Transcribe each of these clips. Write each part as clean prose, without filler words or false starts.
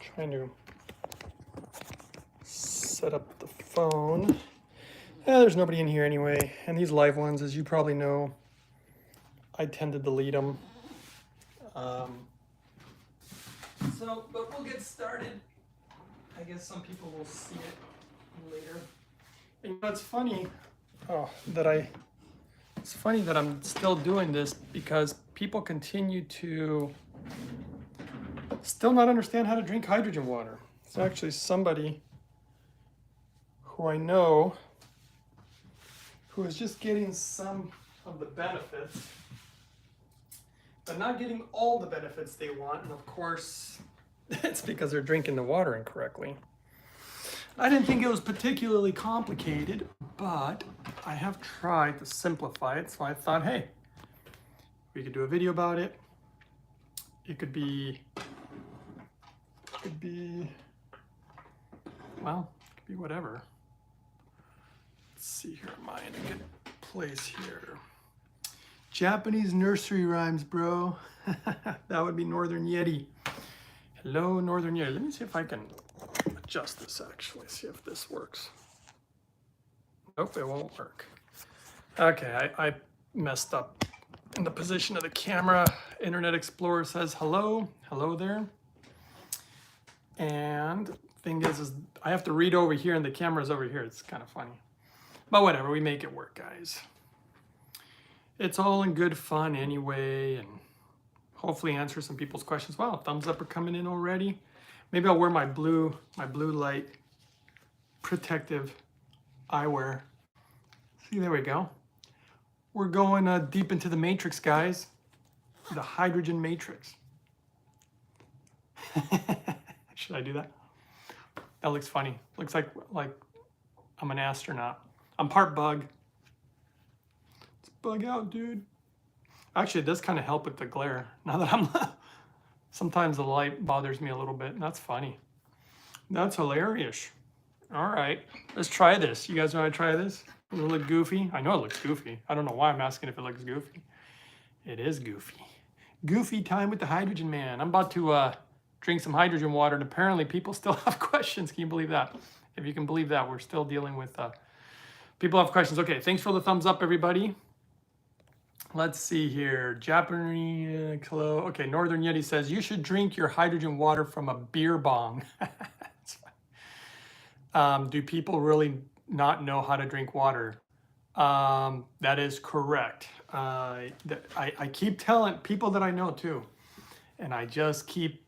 Trying to set up the phone. There's nobody in here anyway. And these live ones, as you probably know, I tend to delete them. But we'll get started. I guess some people will see it later. And you know, it's funny it's funny that I'm still doing this because people continue to still not understand how to drink hydrogen water. It's actually somebody who I know who is just getting some of the benefits, but not getting all the benefits they want. And of course, it's because they're drinking the water incorrectly. I didn't think it was particularly complicated, but I have tried to simplify it. So I thought, hey, we could do a video about it. It could be, well, it could be whatever. Let's see here, am I in a good place here? Japanese nursery rhymes, bro. That would be Northern Yeti. Hello, Northern Yeti. Let me see if I can adjust this actually, see if this works. Nope, it won't work. Okay, I messed up in the position of the camera. Internet Explorer says hello, hello there. And thing is I have to read over here and the camera's over here. It's kind of funny. But whatever, we make it work, guys. It's all in good fun anyway, and hopefully answer some people's questions. Wow, thumbs up are coming in already. Maybe I'll wear my blue light protective eyewear. See, there we go. We're going deep into the matrix, guys. The hydrogen matrix. Should I do that? That looks funny. Looks like I'm an astronaut. I'm part bug. Let's bug out, dude. Actually, it does kind of help with the glare. Now that I'm, sometimes the light bothers me a little bit. And that's funny. That's hilarious. All right, let's try this. You guys want to try this? Does it look goofy? I know it looks goofy. I don't know why I'm asking if it looks goofy. It is goofy. Goofy time with the hydrogen man. I'm about to drink some hydrogen water, and apparently people still have questions. Can you believe that? If you can believe that, we're still dealing with people have questions. Okay, thanks for the thumbs up, everybody. Let's see here. Japanese, hello. Okay, Northern Yeti says, you should drink your hydrogen water from a beer bong. Do people really not know how to drink water? That is correct. I keep telling people that I know too, and I just keep,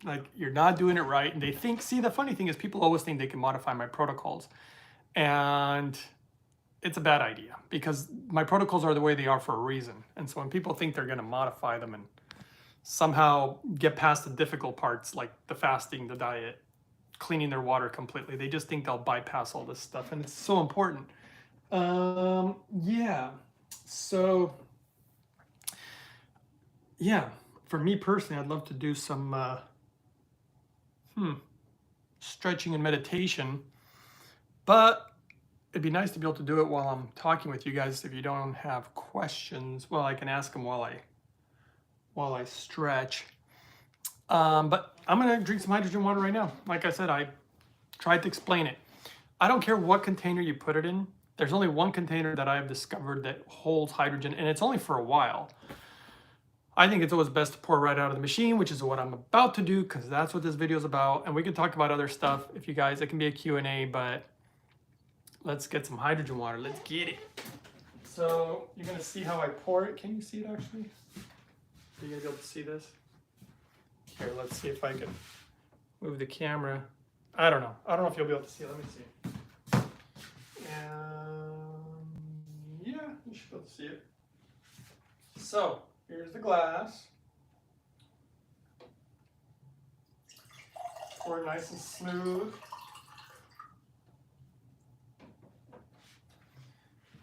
like, you're not doing it right. And they think, see, the funny thing is people always think they can modify my protocols. And it's a bad idea because my protocols are the way they are for a reason. And so when people think they're going to modify them and somehow get past the difficult parts, like the fasting, the diet, cleaning their water completely, they just think they'll bypass all this stuff. And it's so important. Yeah. So, yeah, for me personally, I'd love to do some stretching and meditation, but it'd be nice to be able to do it while I'm talking with you guys. If you don't have questions, well, I can ask them while I stretch. But I'm gonna drink some hydrogen water right now. Like I said, I tried to explain it. I don't care what container you put it in. There's only one container that I've discovered that holds hydrogen, and it's only for a while. I think it's always best to pour right out of the machine, which is what I'm about to do, because that's what this video is about. And we can talk about other stuff if you guys, it can be a Q&A, but let's get some hydrogen water. Let's get it. So you're gonna see how I pour it. Can you see it actually? Are you gonna be able to see this? Here, let's see if I can move the camera. I don't know if you'll be able to see it. Let me see. Yeah, you should be able to see it. So here's the glass. Pour it nice and smooth.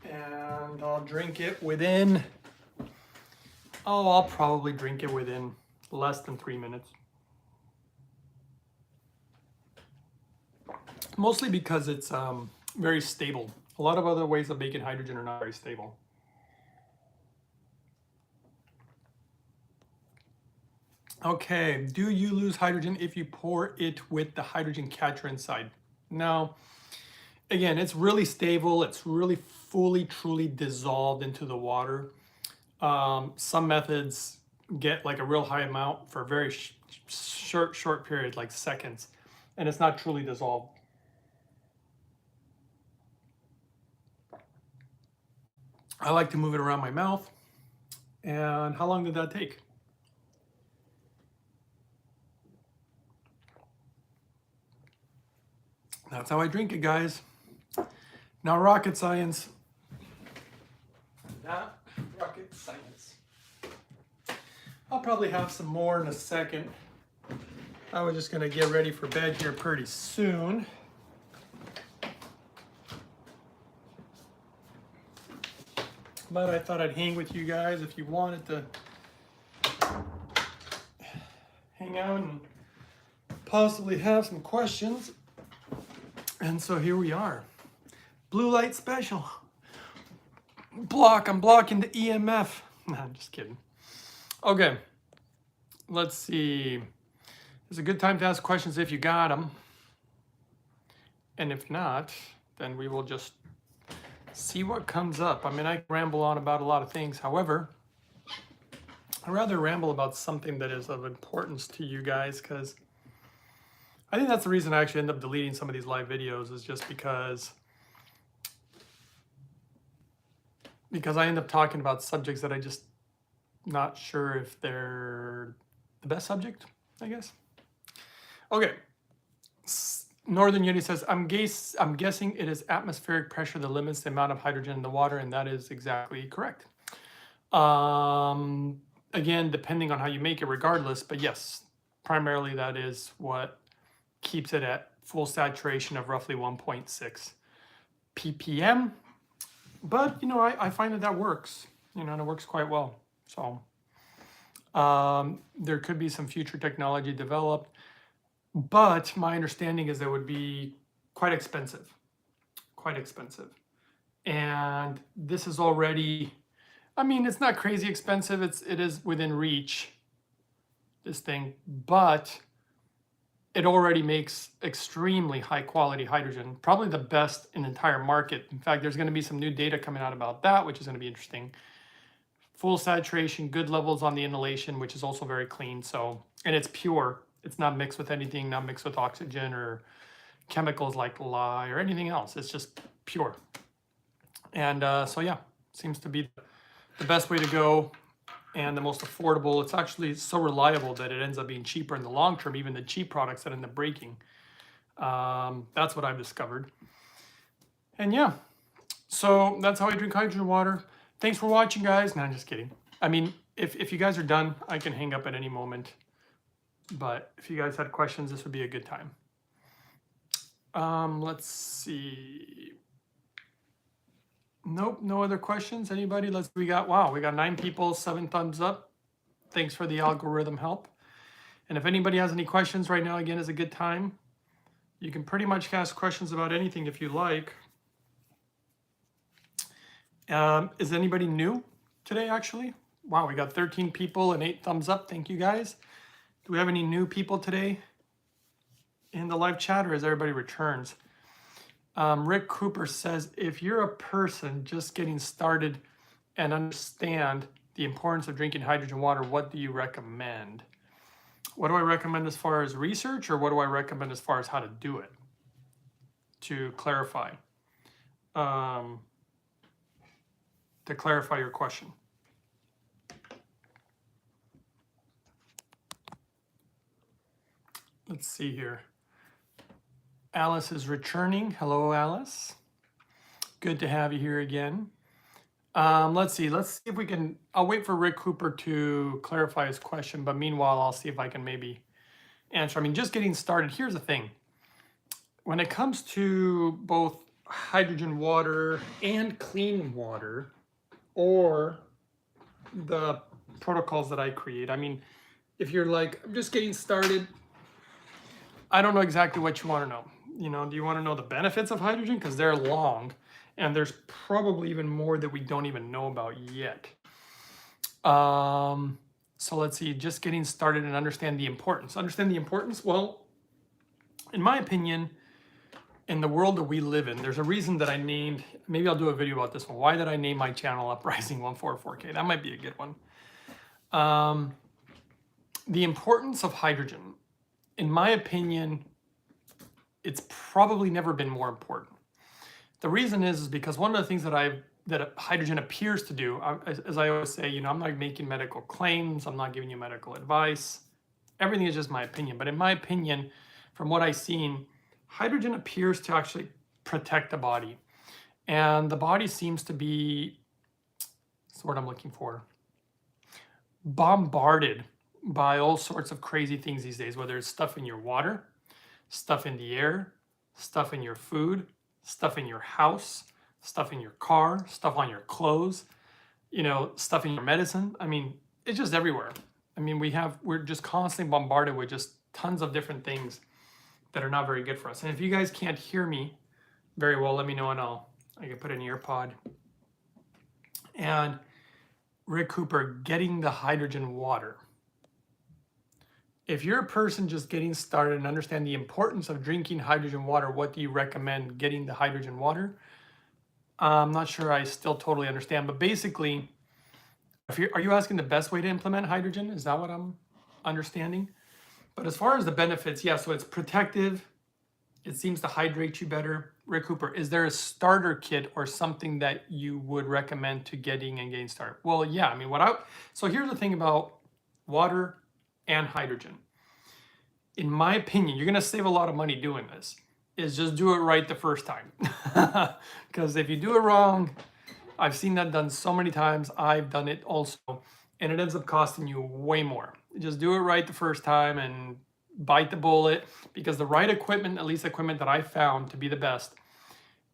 And I'll drink it within, I'll probably drink it within less than 3 minutes. Mostly because it's very stable. A lot of other ways of making hydrogen are not very stable. Okay, do you lose hydrogen if you pour it with the hydrogen catcher inside? No. Again, it's really stable. It's really fully, truly dissolved into the water. Some methods get like a real high amount for a very short period, like seconds, and it's not truly dissolved. I like to move it around my mouth. And how long did that take? That's how I drink it, guys. Now, rocket science. Not rocket science. I'll probably have some more in a second. I was just gonna get ready for bed here pretty soon. But I thought I'd hang with you guys if you wanted to hang out and possibly have some questions. And so here we are. Blue light special. I'm blocking the EMF. No, I'm just kidding. Okay, let's see. It's a good time to ask questions if you got them. And if not, then we will just see what comes up. I mean, I ramble on about a lot of things. However, I'd rather ramble about something that is of importance to you guys, because I think that's the reason I actually end up deleting some of these live videos, is just because I end up talking about subjects that I just not sure if they're the best subject, I guess. Okay. Northern Unity says, I'm guessing it is atmospheric pressure that limits the amount of hydrogen in the water, and that is exactly correct. Again, depending on how you make it regardless, but yes, primarily that is what keeps it at full saturation of roughly 1.6 ppm. But, you know, I find that works, you know, and it works quite well. So there could be some future technology developed. But my understanding is that it would be quite expensive. And this is already, I mean, it's not crazy expensive. It is within reach, this thing, but it already makes extremely high quality hydrogen, probably the best in the entire market. In fact, there's going to be some new data coming out about that, which is going to be interesting. Full saturation, good levels on the inhalation, which is also very clean. So, and it's pure. It's not mixed with anything, not mixed with oxygen or chemicals like lye or anything else. It's just pure. And so yeah, seems to be the best way to go and the most affordable. It's actually so reliable that it ends up being cheaper in the long term, even the cheap products that end up breaking. That's what I've discovered. And yeah, so that's how I drink hydrogen water. Thanks for watching, guys. No, I'm just kidding. I mean, if you guys are done, I can hang up at any moment. But if you guys had questions, this would be a good time. Let's see. Nope, no other questions. Anybody? We got 9 people, 7 thumbs up. Thanks for the algorithm help. And if anybody has any questions right now, again, is a good time. You can pretty much ask questions about anything if you like. Is anybody new today, actually? Wow, we got 13 people and 8 thumbs up. Thank you, guys. Do we have any new people today in the live chat, or is everybody returns? Rick Cooper says, if you're a person just getting started and understand the importance of drinking hydrogen water, what do you recommend? What do I recommend as far as research, or what do I recommend as far as how to do it? To clarify your question. Let's see here. Alice is returning. Hello, Alice. Good to have you here again. Let's see if we can, I'll wait for Rick Cooper to clarify his question, but meanwhile, I'll see if I can maybe answer. I mean, just getting started, here's the thing. When it comes to both hydrogen water and clean water, or the protocols that I create, I mean, if you're like, I'm just getting started, I don't know exactly what you want to know. You know, do you want to know the benefits of hydrogen? Because they're long, and there's probably even more that we don't even know about yet. So let's see, just getting started and understand the importance. Understand the importance? Well, in my opinion, in the world that we live in, there's a reason that I named, maybe I'll do a video about this one. Why did I name my channel Uprising 144K? That might be a good one. The importance of hydrogen. In my opinion, it's probably never been more important. The reason is because one of the things that hydrogen appears to do, as I always say, I'm not making medical claims, I'm not giving you medical advice. Everything is just my opinion. But in my opinion, from what I've seen, hydrogen appears to actually protect the body. And the body seems to be, that's the word I'm looking for, bombarded by all sorts of crazy things these days, whether it's stuff in your water, stuff in the air, stuff in your food, stuff in your house, stuff in your car, stuff on your clothes, stuff in your medicine. I mean, it's just everywhere. I mean, we're just constantly bombarded with just tons of different things that are not very good for us. And if you guys can't hear me very well, let me know and I can put an ear pod. And Rick Cooper, getting the hydrogen water. If you're a person just getting started and understand the importance of drinking hydrogen water, what do you recommend getting the hydrogen water? I'm not sure I still totally understand, but basically, are you asking the best way to implement hydrogen? Is that what I'm understanding? But as far as the benefits, yeah, so it's protective. It seems to hydrate you better. Rick Cooper, is there a starter kit or something that you would recommend to getting started? Well, yeah, I mean, so here's the thing about water and hydrogen. In my opinion, you're gonna save a lot of money doing this, is just do it right the first time. Because if you do it wrong, I've seen that done so many times, I've done it also, and it ends up costing you way more. Just do it right the first time and bite the bullet, because the right equipment, at least equipment that I found to be the best,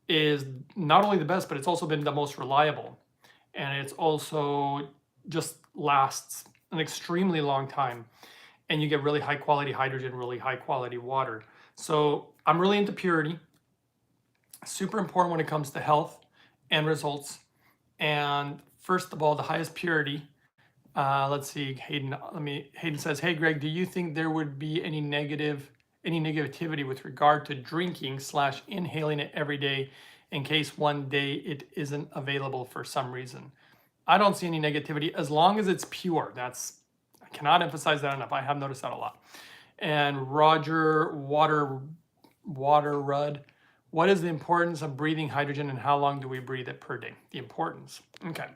is not only the best, but it's also been the most reliable. And it's also just lasts an extremely long time. And you get really high quality hydrogen, really high quality water. So I'm really into purity. Super important when it comes to health and results. And first of all, the highest purity. Let's see, Hayden says, hey Greg, do you think there would be any negativity with regard to drinking / inhaling it every day in case one day it isn't available for some reason? I don't see any negativity as long as it's pure. I cannot emphasize that enough. I have noticed that a lot. And Roger Waterrud, what is the importance of breathing hydrogen and how long do we breathe it per day? The importance. Okay.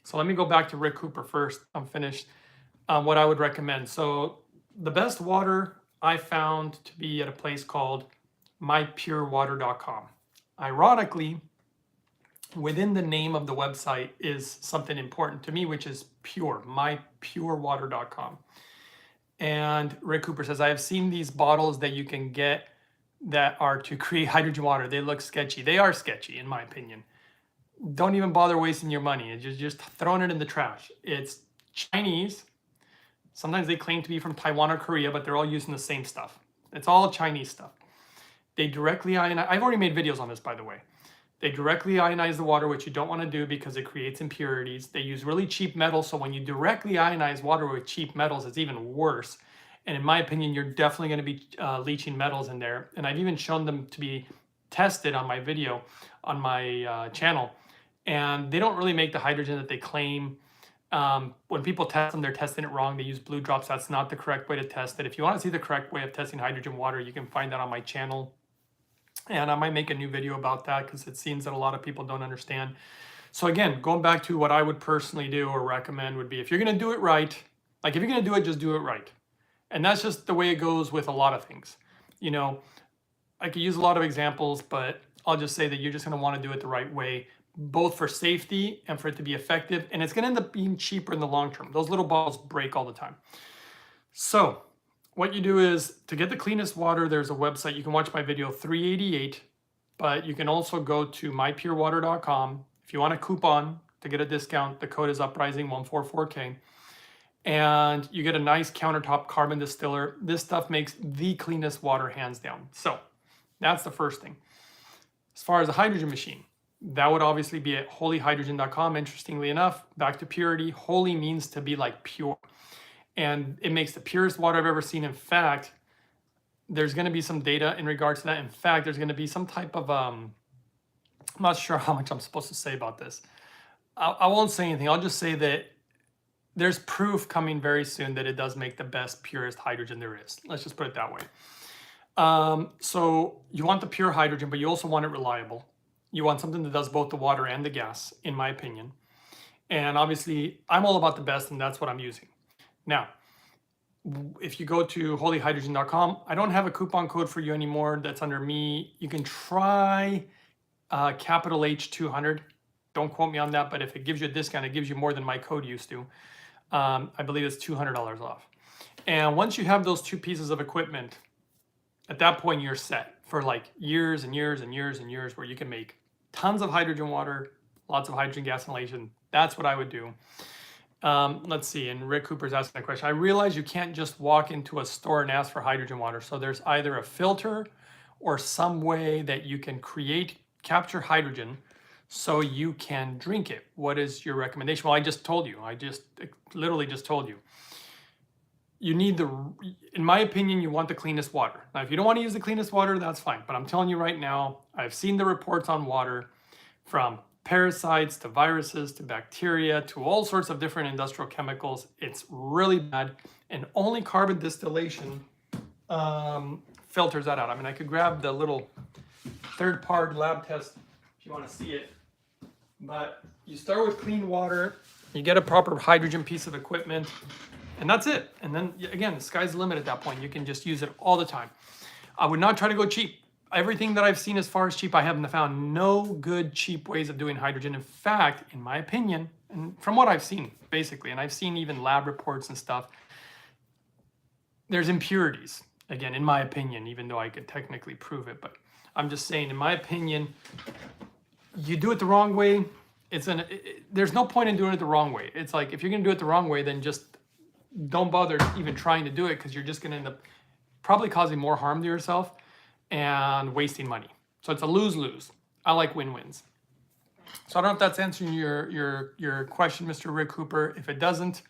So let me go back to Rick Cooper first. I'm finished. What I would recommend. So the best water I found to be at a place called mypurewater.com. Ironically, within the name of the website is something important to me, which is pure, mypurewater.com. And Rick Cooper says, I have seen these bottles that you can get that are to create hydrogen water. They look sketchy. They are sketchy, in my opinion. Don't even bother wasting your money. It's just throwing it in the trash. It's Chinese. Sometimes they claim to be from Taiwan or Korea, but they're all using the same stuff. It's all Chinese stuff. They directly ionize. I've already made videos on this, by the way. They directly ionize the water, which you don't want to do because it creates impurities. They use really cheap metals, so when you directly ionize water with cheap metals, it's even worse. And in my opinion, you're definitely going to be leaching metals in there. And I've even shown them to be tested on my video on my channel. And they don't really make the hydrogen that they claim. When people test them, they're testing it wrong. They use blue drops. That's not the correct way to test it. If you want to see the correct way of testing hydrogen water, you can find that on my channel. And I might make a new video about that because it seems that a lot of people don't understand. So again, going back to what I would personally do or recommend would be, if you're going to do it right, like if you're going to do it, just do it right. And that's just the way it goes with a lot of things. I could use a lot of examples, but I'll just say that you're just going to want to do it the right way, both for safety and for it to be effective. And it's going to end up being cheaper in the long term. Those little bottles break all the time. So what you do is, to get the cleanest water, there's a website. You can watch my video 388, but you can also go to mypurewater.com. If you want a coupon to get a discount, the code is uprising144K. And you get a nice countertop carbon distiller. This stuff makes the cleanest water, hands down. So that's the first thing. As far as the hydrogen machine, that would obviously be at holyhydrogen.com. Interestingly enough, back to purity, holy means to be like pure. and it makes the purest water I've ever seen. In fact, there's going to be some data in regards to that. In fact, there's going to be some type of, I'm not sure how much I'm supposed to say about this. I won't say anything. I'll just say that there's proof coming very soon that it does make the best, purest hydrogen there is. Let's just put it that way. So you want the pure hydrogen, but you also want it reliable. You want something that does both the water and the gas, in my opinion. And obviously, I'm all about the best, and that's what I'm using. Now, if you go to holyhydrogen.com, I don't have a coupon code for you anymore. That's under me. You can try capital H200. Don't quote me on that, but if it gives you a discount, it gives you more than my code used to. I believe it's $200 off. And once you have those two pieces of equipment, at that point you're set for like years and years and years and years where you can make tons of hydrogen water, lots of hydrogen gas inhalation. That's what I would do. Let's see, and Rick Cooper's asking a question. I realize you can't just walk into a store and ask for hydrogen water. So there's either a filter or some way that you can capture hydrogen so you can drink it. What is your recommendation? Well, I just told you. I literally just told you. You need in my opinion, you want the cleanest water. Now, if you don't want to use the cleanest water, that's fine. But I'm telling you right now, I've seen the reports on water from parasites to viruses to bacteria to all sorts of different industrial chemicals. It's really bad. And only carbon distillation filters that out. I mean, I could grab the little third-party lab test if you want to see it. But you start with clean water, you get a proper hydrogen piece of equipment, and that's it. And then again, the sky's the limit at that point. You can just use it all the time. I would not try to go cheap. Everything that I've seen as far as cheap, I haven't found no good cheap ways of doing hydrogen. In fact, in my opinion, and from what I've seen, basically, and I've seen even lab reports and stuff, there's impurities. Again, in my opinion, even though I could technically prove it, but I'm just saying, in my opinion, you do it the wrong way, there's no point in doing it the wrong way. It's like, if you're gonna do it the wrong way, then just don't bother even trying to do it, because you're just going to end up probably causing more harm to yourself and wasting money. So it's a lose-lose. I like win-wins. So I don't know if that's answering your question, Mr. Rick Cooper. If it doesn't,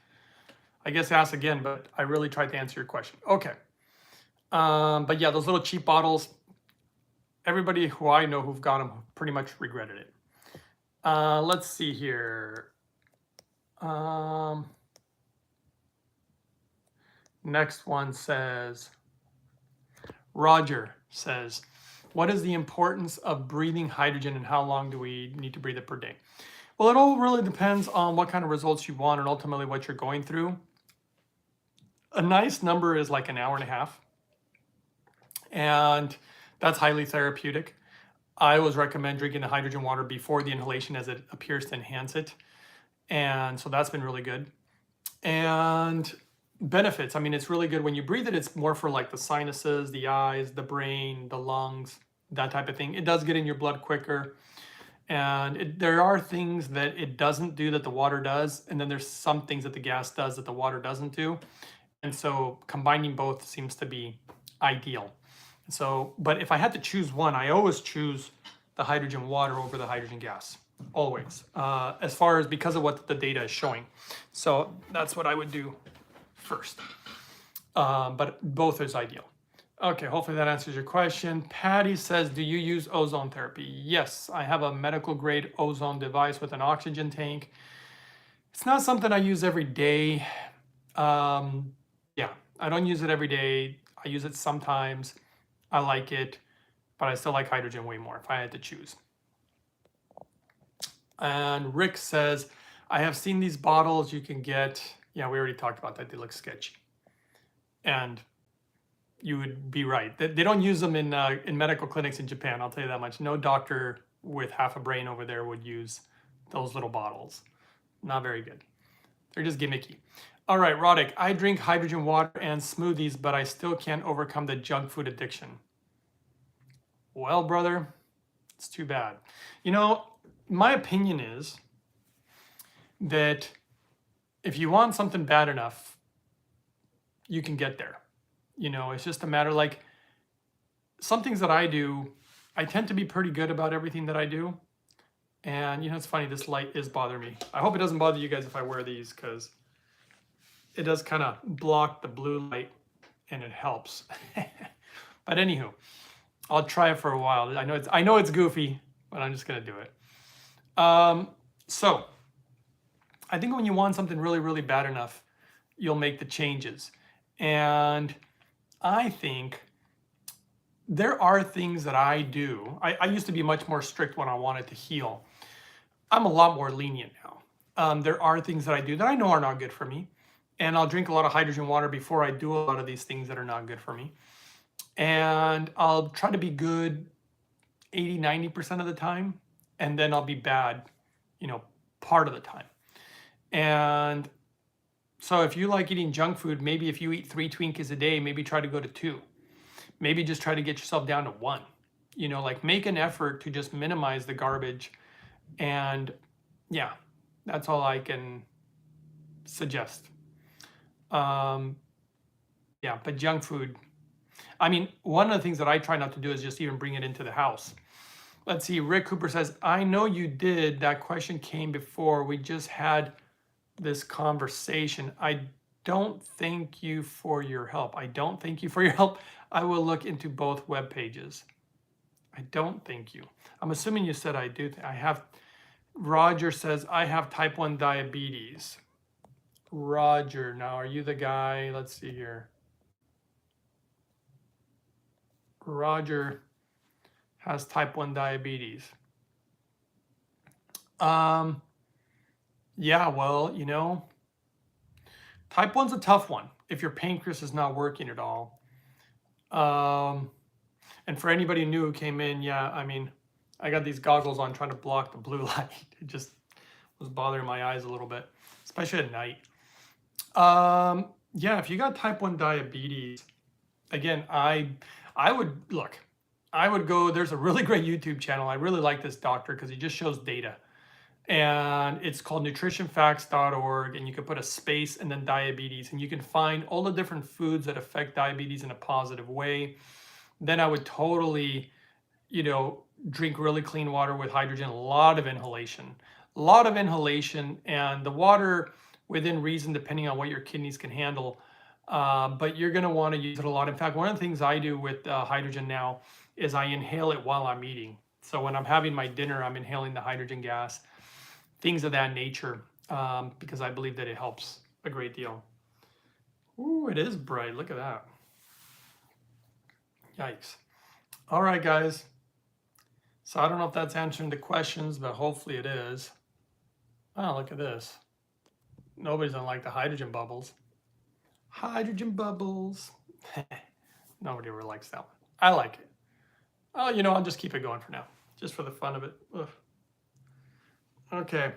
I guess ask again, but I really tried to answer your question. Okay. But yeah, those little cheap bottles, everybody who I know who've got them pretty much regretted it. Let's see here. Next one says, Roger says, what is the importance of breathing hydrogen and how long do we need to breathe it per day? Well, it all really depends on what kind of results you want and ultimately what you're going through. A nice number is like an hour and a half, and that's highly therapeutic. I always recommend drinking the hydrogen water before the inhalation, as it appears to enhance it. And so that's been really good. And benefits, I mean, it's really good when you breathe it. It's more for like the sinuses, the eyes, the brain, the lungs, that type of thing. It does get in your blood quicker. And there are things that it doesn't do that the water does. And then there's some things that the gas does that the water doesn't do. And so combining both seems to be ideal. So, but if I had to choose one, I always choose the hydrogen water over the hydrogen gas, always, as far as because of what the data is showing. So that's what I would do first, but both is ideal. Okay, hopefully that answers your question. Patty says, do you use ozone therapy? Yes, I have a medical grade ozone device with an oxygen tank. It's not something I use every day. Yeah, I don't use it every day. I use it sometimes. I like it, but I still like hydrogen way more if I had to choose. And Rick says, I have seen these bottles you can get. Yeah, we already talked about that. They look sketchy. And you would be right. They don't use them in medical clinics in Japan, I'll tell you that much. No doctor with half a brain over there would use those little bottles. Not very good. They're just gimmicky. All right, Roddick, I drink hydrogen water and smoothies, but I still can't overcome the junk food addiction. Well, brother, it's too bad. You know, my opinion is that if you want something bad enough, you can get there. You know, it's just a matter, like, some things that I do, I tend to be pretty good about everything that I do. And, you know, it's funny, this light is bothering me. I hope it doesn't bother you guys if I wear these, because it does kind of block the blue light and it helps. But anywho, I'll try it for a while. I know it's goofy, but I'm just gonna do it. So I think when you want something really, really bad enough, you'll make the changes. And I think there are things that I do. I used to be much more strict when I wanted to heal. I'm a lot more lenient now. There are things that I do that I know are not good for me. And I'll drink a lot of hydrogen water before I do a lot of these things that are not good for me. And I'll try to be good 80, 90% of the time. And then I'll be bad, part of the time. And so if you like eating junk food, maybe if you eat 3 Twinkies a day, maybe try to go to 2. Maybe just try to get yourself down to 1. Like make an effort to just minimize the garbage. And yeah, that's all I can suggest. Yeah, but junk food, I mean, one of the things that I try not to do is just even bring it into the house. Let's see, Rick Cooper says, I know you did. That question came before. We just had this conversation. I don't thank you for your help. I don't thank you for your help. I will look into both web pages. I don't thank you. I'm assuming you said I do. I have. Roger says, I have type 1 diabetes. Roger, now are you the guy? Let's see here. Roger has type 1 diabetes. Yeah, well, type 1's a tough one if your pancreas is not working at all. And for anybody new who came in, yeah, I mean, I got these goggles on trying to block the blue light. It just was bothering my eyes a little bit, especially at night. Yeah, if you got type 1 diabetes, again, I would go, there's a really great YouTube channel. I really like this doctor because he just shows data. And it's called nutritionfacts.org, and you can put a space and then diabetes, and you can find all the different foods that affect diabetes in a positive way. Then I would totally, drink really clean water with hydrogen, a lot of inhalation, and the water within reason, depending on what your kidneys can handle. But you're going to want to use it a lot. In fact, one of the things I do with hydrogen now is I inhale it while I'm eating. So when I'm having my dinner, I'm inhaling the hydrogen gas, things of that nature, because I believe that it helps a great deal. Ooh, it is bright. Look at that. Yikes. All right, guys. So I don't know if that's answering the questions, but hopefully it is. Oh, look at this. Nobody's gonna like the hydrogen bubbles. Hydrogen bubbles. Nobody really likes that one. I like it. Oh, I'll just keep it going for now, just for the fun of it. Ugh. Okay.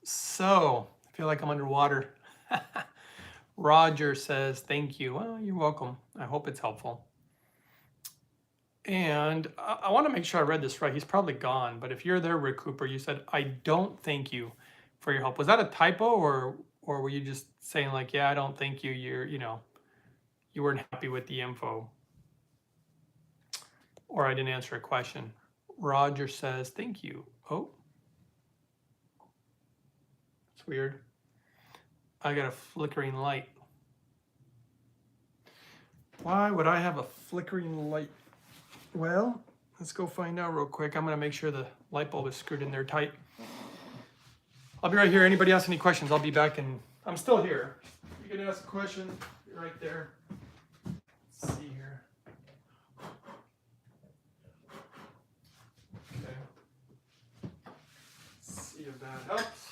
So, I feel like I'm underwater. Roger says, thank you. Well, you're welcome. I hope it's helpful. And I want to make sure I read this right. He's probably gone, but if you're there, Rick Cooper, you said, I don't thank you for your help. Was that a typo, or were you just saying like, yeah, I don't thank you. You weren't happy with the info, or I didn't answer a question. Roger says, thank you. Oh, it's weird. I got a flickering light. Why would I have a flickering light? Well, let's go find out real quick. I'm going to make sure the light bulb is screwed in there tight. I'll be right here. Anybody ask any questions? I'll be back, and I'm still here. You can ask a question. You're right there. Let's see here. Okay. Let's see if that helps.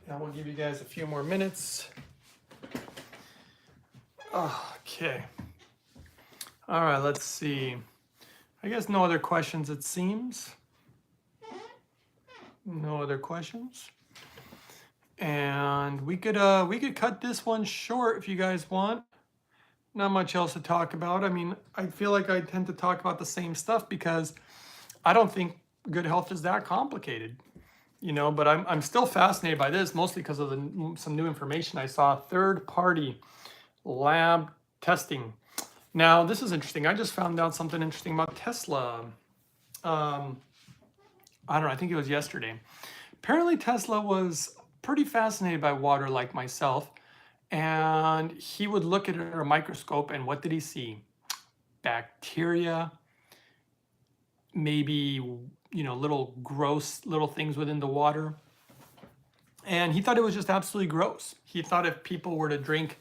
And we'll give you guys a few more minutes. Okay. All right, let's see. I guess no other questions, it seems. No other questions. And we could cut this one short if you guys want. Not much else to talk about. I mean, I feel like I tend to talk about the same stuff because I don't think good health is that complicated. But I'm still fascinated by this, mostly because of some new information I saw. Third-party lab testing. Now, this is interesting. I just found out something interesting about Tesla. I don't know. I think it was yesterday. Apparently, Tesla was pretty fascinated by water like myself. And he would look at it under a microscope, and what did he see? Bacteria, maybe, little gross little things within the water. And he thought it was just absolutely gross. He thought if people were to drink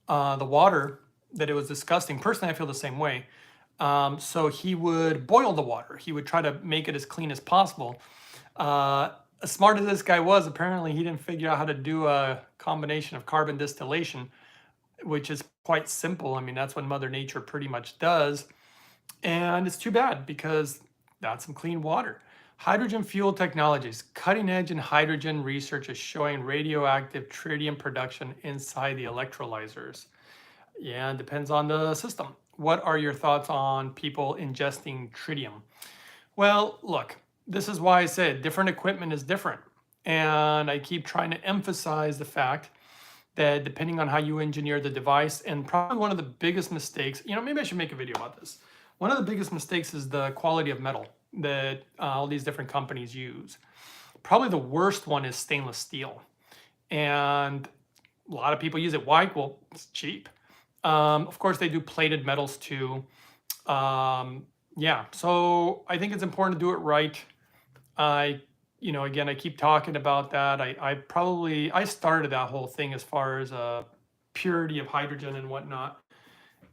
the water, that it was disgusting. Personally, I feel the same way. So he would boil the water. He would try to make it as clean as possible. As smart as this guy was, apparently he didn't figure out how to do a combination of carbon distillation, which is quite simple. I mean, that's what Mother Nature pretty much does. And it's too bad because that's some clean water. Hydrogen fuel technologies. Cutting edge in hydrogen research is showing radioactive tritium production inside the electrolyzers. Yeah, it depends on the system. What are your thoughts on people ingesting tritium? Well, look, this is why I said different equipment is different. And I keep trying to emphasize the fact that depending on how you engineer the device, and probably one of the biggest mistakes, maybe I should make a video about this. One of the biggest mistakes is the quality of metal that all these different companies use. Probably the worst one is stainless steel. And a lot of people use it. Why? Well, it's cheap. Of course, they do plated metals too. Yeah, so I think it's important to do it right. Again, I keep talking about that. I started that whole thing as far as purity of hydrogen and whatnot,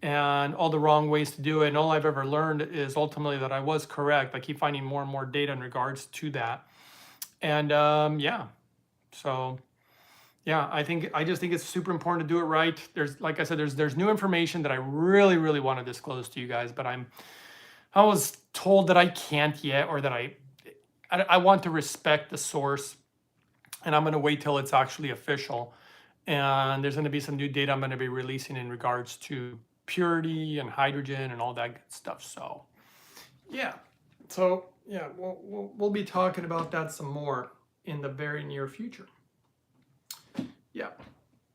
and all the wrong ways to do it. And all I've ever learned is ultimately that I was correct. I keep finding more and more data in regards to that. And yeah, so yeah, I just think it's super important to do it right. Like I said, there's new information that I really, really want to disclose to you guys, but I was told that I can't yet, or that I want to respect the source, and I'm going to wait till it's actually official. And there's going to be some new data I'm going to be releasing in regards to purity and hydrogen and all that good stuff. So yeah, we'll be talking about that some more in the very near future. Yeah.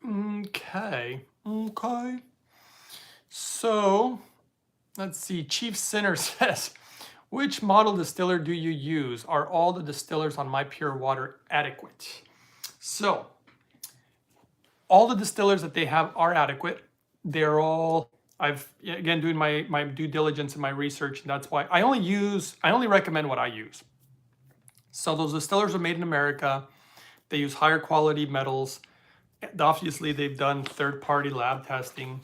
Okay. So let's see. Chief Sinner says, which model distiller do you use? Are all the distillers on My Pure Water adequate? So all the distillers that they have are adequate. They're all, I've, again, doing my due diligence and my research, and that's why I only recommend what I use. So those distillers are made in America. They use higher quality metals. Obviously, they've done third-party lab testing,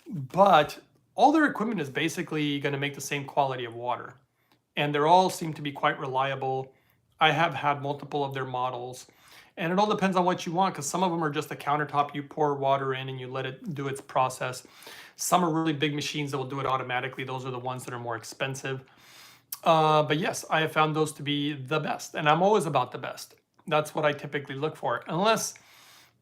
but all their equipment is basically going to make the same quality of water. And they all seem to be quite reliable. I have had multiple of their models. And it all depends on what you want, because some of them are just a countertop. You pour water in and you let it do its process. Some are really big machines that will do it automatically. Those are the ones that are more expensive. But yes, I have found those to be the best. And I'm always about the best. That's what I typically look for. Unless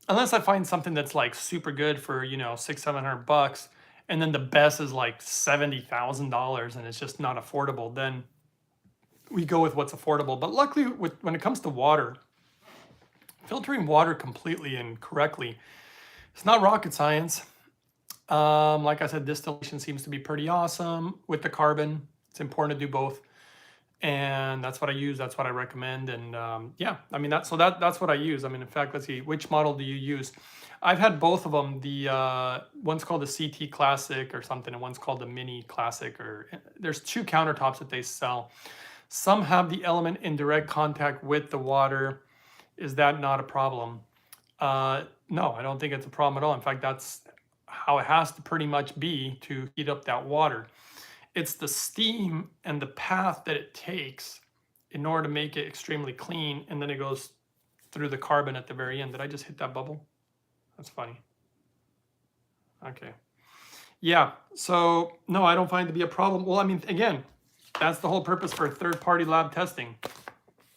I find something that's like super good for, $600-700, and then the best is like $70,000 and it's just not affordable, then we go with what's affordable. But luckily, when it comes to water, filtering water completely and correctly, it's not rocket science. Like I said, distillation seems to be pretty awesome with the carbon. It's important to do both. And that's what I use. That's what I recommend. And yeah, I mean, that's what I use. I mean, in fact, let's see, which model do you use? I've had both of them. The one's called the CT Classic or something, and one's called the Mini Classic. Or there's two countertops that they sell. Some have the element in direct contact with the water. Is that not a problem? No, I don't think it's a problem at all. In fact, that's how it has to pretty much be to heat up that water. It's the steam and the path that it takes in order to make it extremely clean, and then it goes through the carbon at the very end. Did I just hit that bubble? That's funny. Okay. Yeah, so no, I don't find it to be a problem. Well, I mean, again, that's the whole purpose for third-party lab testing.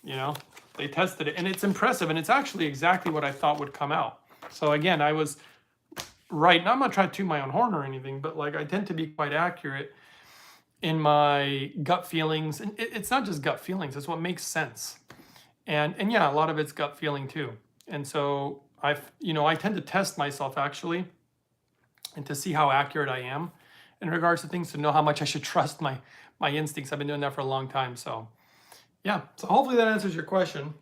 They tested it, and it's impressive, and it's actually exactly what I thought would come out. So again, I was right. And I'm not trying to toot my own horn or anything, but like I tend to be quite accurate in my gut feelings. And it's not just gut feelings, it's what makes sense. And yeah, a lot of it's gut feeling too. And so I tend to test myself actually, and to see how accurate I am in regards to things, to know how much I should trust my instincts. I've been doing that for a long time. So yeah, so hopefully that answers your question.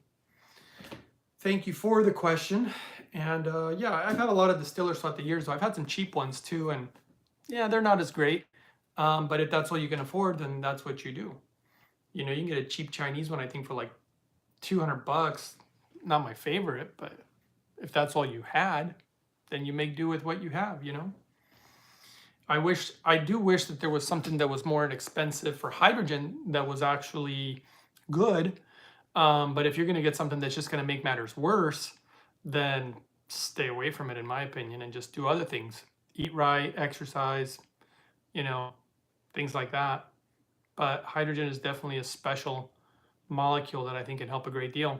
thank you for the question. And yeah, I've had a lot of distillers throughout the years. So I've had some cheap ones too, and yeah, they're not as great. But if that's all you can afford, then that's what you do. You know, you can get a cheap Chinese one, I think, for like $200. Not my favorite, but if that's all you had, then you make do with what you have, you know? I do wish that there was something that was more inexpensive for hydrogen that was actually good. But if you're going to get something that's just going to make matters worse, then stay away from it, in my opinion, and just do other things. Eat right, exercise, you know, things like that. But hydrogen is definitely a special molecule that I think can help a great deal.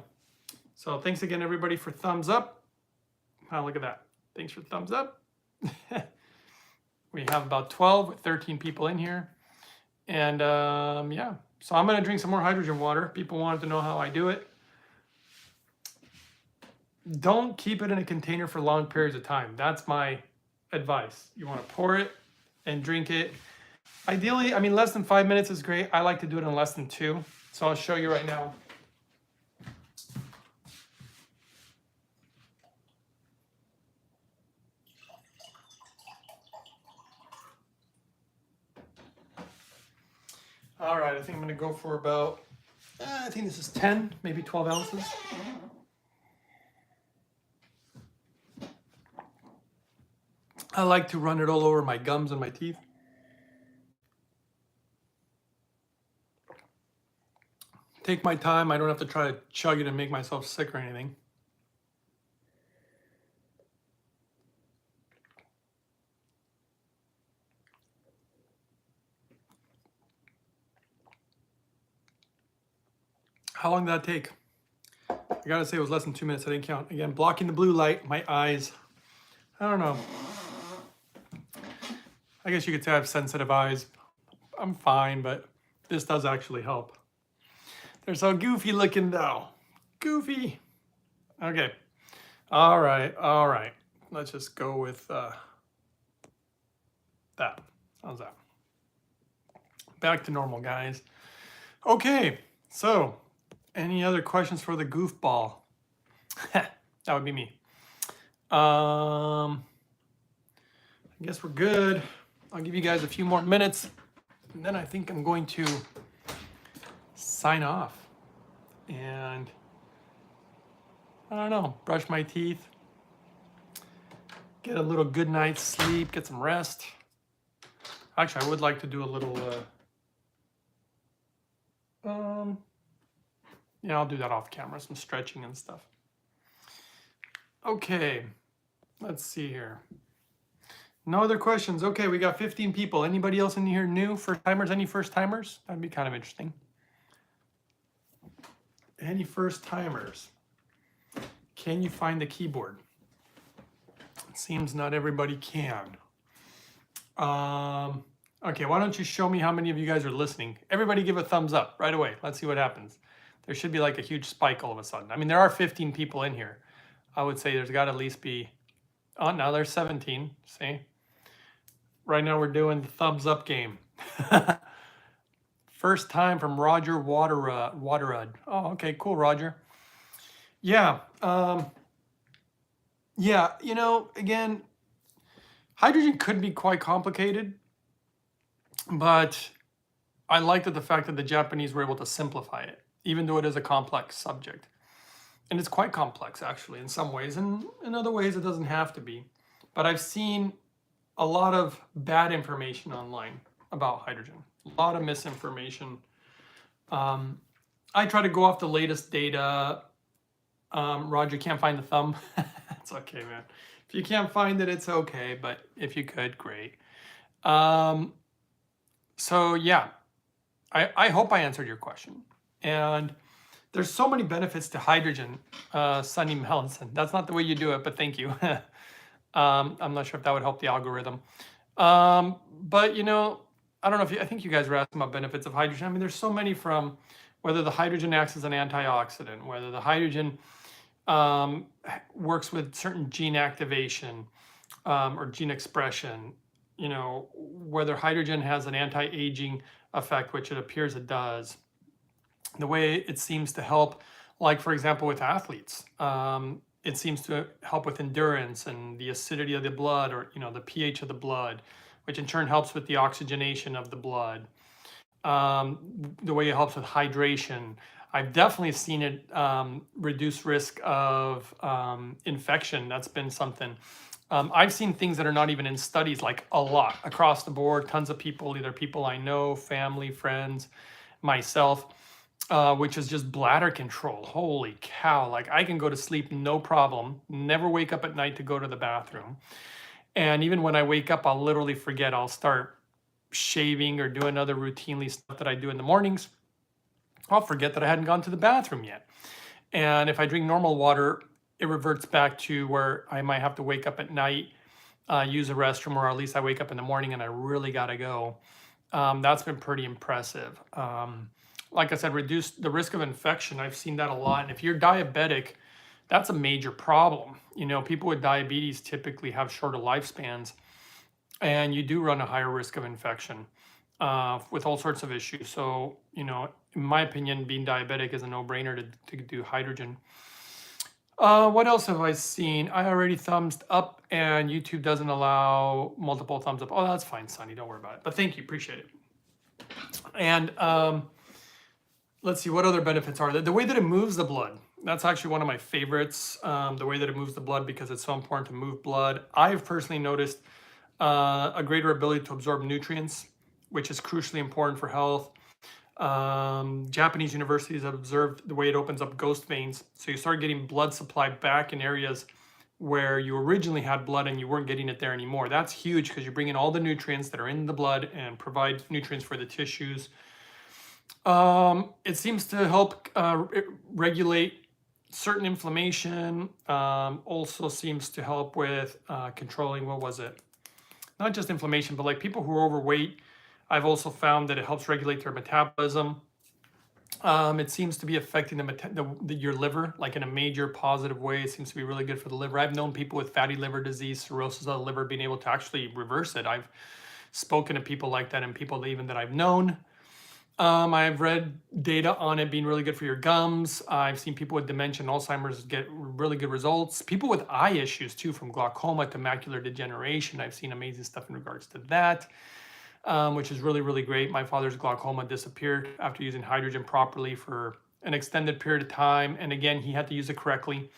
So thanks again, everybody, for thumbs up. Oh, look at that. Thanks for thumbs up. We have about 12, 13 people in here. And yeah, so I'm going to drink some more hydrogen water. People wanted to know how I do it. Don't keep it in a container for long periods of time. That's my advice. You want to pour it and drink it. Ideally, I mean, less than 5 minutes is great. I like to do it in less than 2. So I'll show you right now. All right, I think I'm going to go for about, I think this is 10, maybe 12 ounces. I like to run it all over my gums and my teeth. Take my time. I don't have to try to chug it and make myself sick or anything. How long did that take? I gotta say it was less than 2 minutes. I didn't count. Again, blocking the blue light, my eyes. I don't know. I guess you could say I have sensitive eyes. I'm fine, but this does actually help. They're so goofy looking though. Goofy. Okay. All right. Let's just go with that. How's that? Back to normal, guys. Okay, so any other questions for the goofball? That would be me. I guess we're good. I'll give you guys a few more minutes, and then I think I'm going to sign off. And I don't know, brush my teeth, get a little good night's sleep, get some rest. Actually, I would like to do a little, yeah, I'll do that off camera, some stretching and stuff. Okay, let's see here. No other questions. Okay, we got 15 people. Anybody else in here new? First timers? Any first timers? That'd be kind of interesting. Any first timers? Can you find the keyboard? It seems not everybody can. Okay, why don't you show me how many of you guys are listening? Everybody give a thumbs up right away. Let's see what happens. There should be like a huge spike all of a sudden. I mean, there are 15 people in here. I would say there's got to at least be, oh, now there's 17, see? Right now we're doing the thumbs up game. First time from Roger Waterud. Oh, okay, cool, Roger. Yeah, yeah, you know, again, hydrogen could be quite complicated, but I like the fact that the Japanese were able to simplify it, even though it is a complex subject. And it's quite complex, actually, in some ways, and in other ways it doesn't have to be. But I've seen a lot of bad information online about hydrogen, a lot of misinformation. I try to go off the latest data. Roger, can't find the thumb. It's okay, man. If you can't find it, it's okay, but if you could, great. So yeah, I hope I answered your question. And there's so many benefits to hydrogen, Sunny Melanson. That's not the way you do it, but thank you. I'm not sure if that would help the algorithm. But you know, I don't know if I think you guys were asking about benefits of hydrogen. I mean, there's so many, from whether the hydrogen acts as an antioxidant, whether the hydrogen works with certain gene activation or gene expression, you know, whether hydrogen has an anti-aging effect, which it appears it does, the way it seems to help Like for example, with athletes, it seems to help with endurance and the acidity of the blood, or the pH of the blood, which in turn helps with the oxygenation of the blood. The way it helps with hydration. I've definitely seen it reduce risk of infection. That's been something. I've seen things that are not even in studies, like a lot across the board, tons of people, either people I know, family, friends, myself, which is just bladder control. Holy cow. Like I can go to sleep, no problem, never wake up at night to go to the bathroom. And even when I wake up, I'll literally forget. I'll start shaving or doing other routinely stuff that I do in the mornings. I'll forget that I hadn't gone to the bathroom yet. And if I drink normal water, it reverts back to where I might have to wake up at night, use a restroom, or at least I wake up in the morning and I really got to go. That's been pretty impressive. Like I said, reduce the risk of infection. I've seen that a lot. And if you're diabetic, that's a major problem. People with diabetes typically have shorter lifespans, and you do run a higher risk of infection with all sorts of issues. So, in my opinion, being diabetic is a no-brainer to do hydrogen. What else have I seen? I already thumbs up, and YouTube doesn't allow multiple thumbs up. Oh, that's fine, Sonny. Don't worry about it. But thank you. Appreciate it. And let's see, what other benefits are there? The way that it moves the blood. That's actually one of my favorites, the way that it moves the blood, because it's so important to move blood. I've personally noticed a greater ability to absorb nutrients, which is crucially important for health. Japanese universities have observed the way it opens up ghost veins. So you start getting blood supply back in areas where you originally had blood and you weren't getting it there anymore. That's huge because you bring in all the nutrients that are in the blood and provide nutrients for the tissues. It seems to help regulate certain inflammation. Also seems to help with controlling, what was it? Not just inflammation, but like people who are overweight, I've also found that it helps regulate their metabolism. It seems to be affecting your liver, like in a major positive way. It seems to be really good for the liver. I've known people with fatty liver disease, cirrhosis of the liver, being able to actually reverse it. I've spoken to people like that and people even that I've known. I've read data on it being really good for your gums. I've seen people with dementia and Alzheimer's get really good results. People with eye issues too, from glaucoma to macular degeneration. I've seen amazing stuff in regards to that, which is really, really great. My father's glaucoma disappeared after using hydrogen properly for an extended period of time. And again, he had to use it correctly.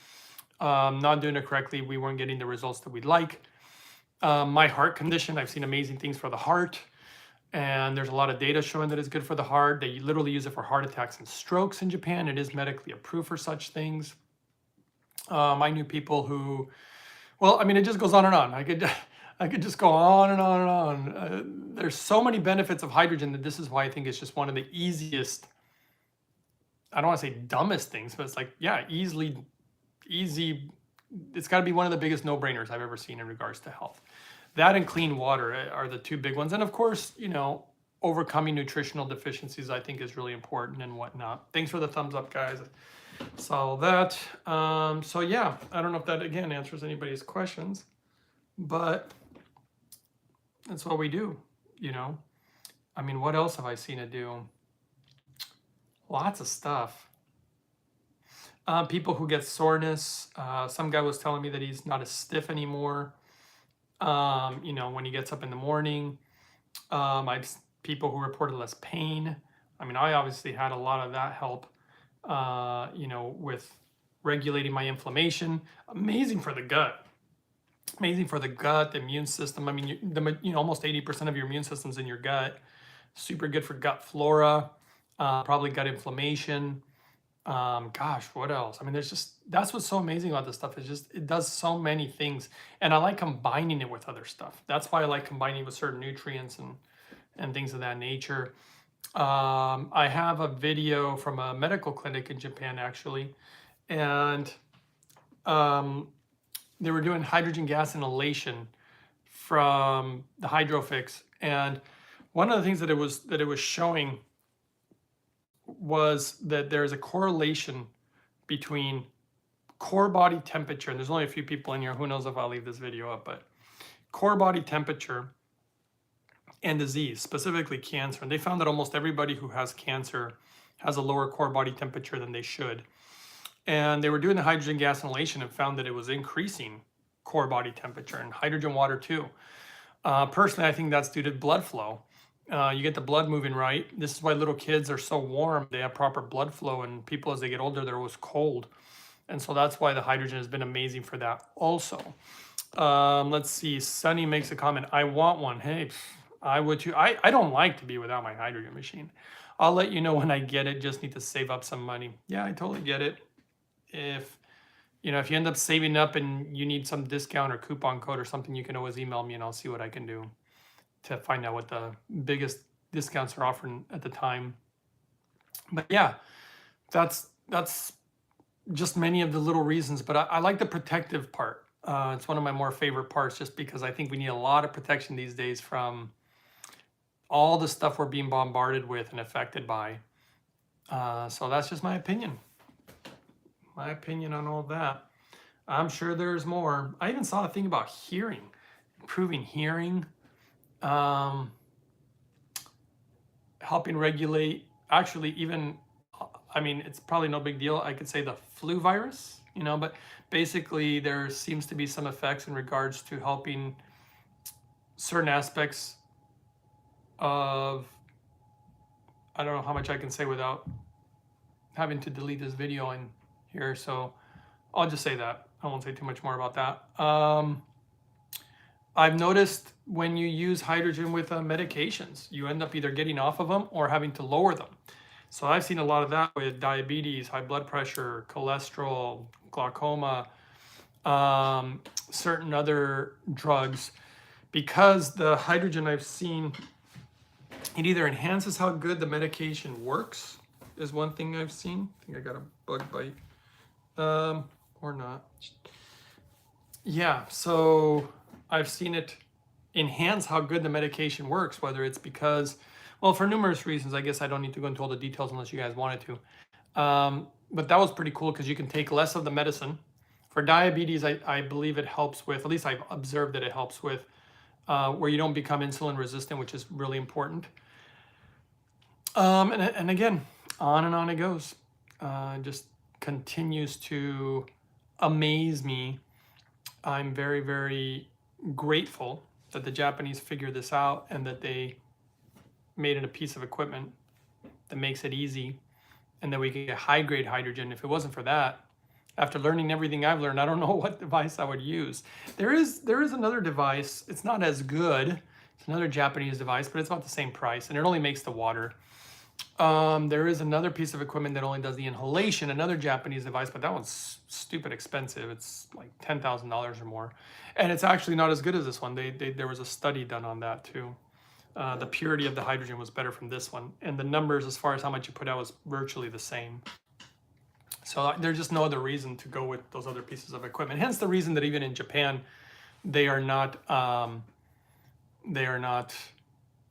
Not doing it correctly, we weren't getting the results that we'd like. My heart condition, I've seen amazing things for the heart. And there's a lot of data showing that it's good for the heart. They literally use it for heart attacks and strokes in Japan. It is medically approved for such things. I knew people who, well, I mean, it just goes on and on. I could just go on and on and on. There's so many benefits of hydrogen that this is why I think it's just one of the easiest, I don't want to say dumbest things, but it's like, yeah, easy. It's got to be one of the biggest no-brainers I've ever seen in regards to health. That and clean water are the two big ones. And of course, overcoming nutritional deficiencies, I think, is really important and whatnot. Thanks for the thumbs up, guys. Saw that. So yeah, I don't know if that, again, answers anybody's questions, but that's what we do, I mean, what else have I seen it do? Lots of stuff. People who get soreness. Some guy was telling me that he's not as stiff anymore. When he gets up in the morning. I've people who reported less pain. I mean, I obviously had a lot of that help, with regulating my inflammation. Amazing for the gut. Amazing for the gut, the immune system. I mean, almost 80% of your immune system's in your gut. Super good for gut flora, probably gut inflammation. Gosh, what else? I mean, that's what's so amazing about this stuff, is just, it does so many things. And I like combining it with other stuff. That's why I like combining with certain nutrients and things of that nature. I have a video from a medical clinic in Japan, actually. And they were doing hydrogen gas inhalation from the Hydrofix. And one of the things that it was showing was that there's a correlation between core body temperature, and there's only a few people in here, who knows if I'll leave this video up, but core body temperature and disease, specifically cancer. And they found that almost everybody who has cancer has a lower core body temperature than they should. And they were doing the hydrogen gas inhalation and found that it was increasing core body temperature, and hydrogen water too. Personally, I think that's due to blood flow. You get the blood moving right. This is why little kids are so warm. They have proper blood flow, and people as they get older, they're always cold. And so that's why the hydrogen has been amazing for that also. Let's see. Sunny makes a comment. I want one. Hey, I would too. I don't like to be without my hydrogen machine. I'll let you know when I get it. Just need to save up some money. Yeah, I totally get it. If you end up saving up and you need some discount or coupon code or something, you can always email me and I'll see what I can do to find out what the biggest discounts are offering at the time. But yeah, that's just many of the little reasons. But I like the protective part. It's one of my more favorite parts, just because I think we need a lot of protection these days from all the stuff we're being bombarded with and affected by. So that's just my opinion. My opinion on all that. I'm sure there's more. I even saw a thing about hearing, improving hearing, helping regulate, actually even, I mean, it's probably no big deal. I could say the flu virus, but basically there seems to be some effects in regards to helping certain aspects of, I don't know how much I can say without having to delete this video in here, so I'll just say that. I won't say too much more about that. I've noticed when you use hydrogen with medications, you end up either getting off of them or having to lower them. So I've seen a lot of that with diabetes, high blood pressure, cholesterol, glaucoma, certain other drugs, because the hydrogen I've seen, it either enhances how good the medication works, is one thing I've seen. I think I got a bug bite. Or not. Yeah, so I've seen it enhance how good the medication works, whether it's because, well, for numerous reasons. I guess I don't need to go into all the details unless you guys wanted to. But that was pretty cool because you can take less of the medicine. For diabetes, I believe it helps with, at least I've observed that it helps with, where you don't become insulin resistant, which is really important. And again, on and on it goes. Just continues to amaze me. I'm very, very grateful that the Japanese figured this out and that they made it a piece of equipment that makes it easy and that we can get high grade hydrogen. If it wasn't for that, after learning everything I've learned, I don't know what device I would use. There is another device. It's not as good. It's another Japanese device, but it's about the same price and it only makes the water. There is another piece of equipment that only does the inhalation, another Japanese device, but that one's stupid expensive. It's like $10,000 or more. And it's actually not as good as this one. There was a study done on that too. The purity of the hydrogen was better from this one. And the numbers as far as how much you put out was virtually the same. So there's just no other reason to go with those other pieces of equipment. Hence the reason that even in Japan, the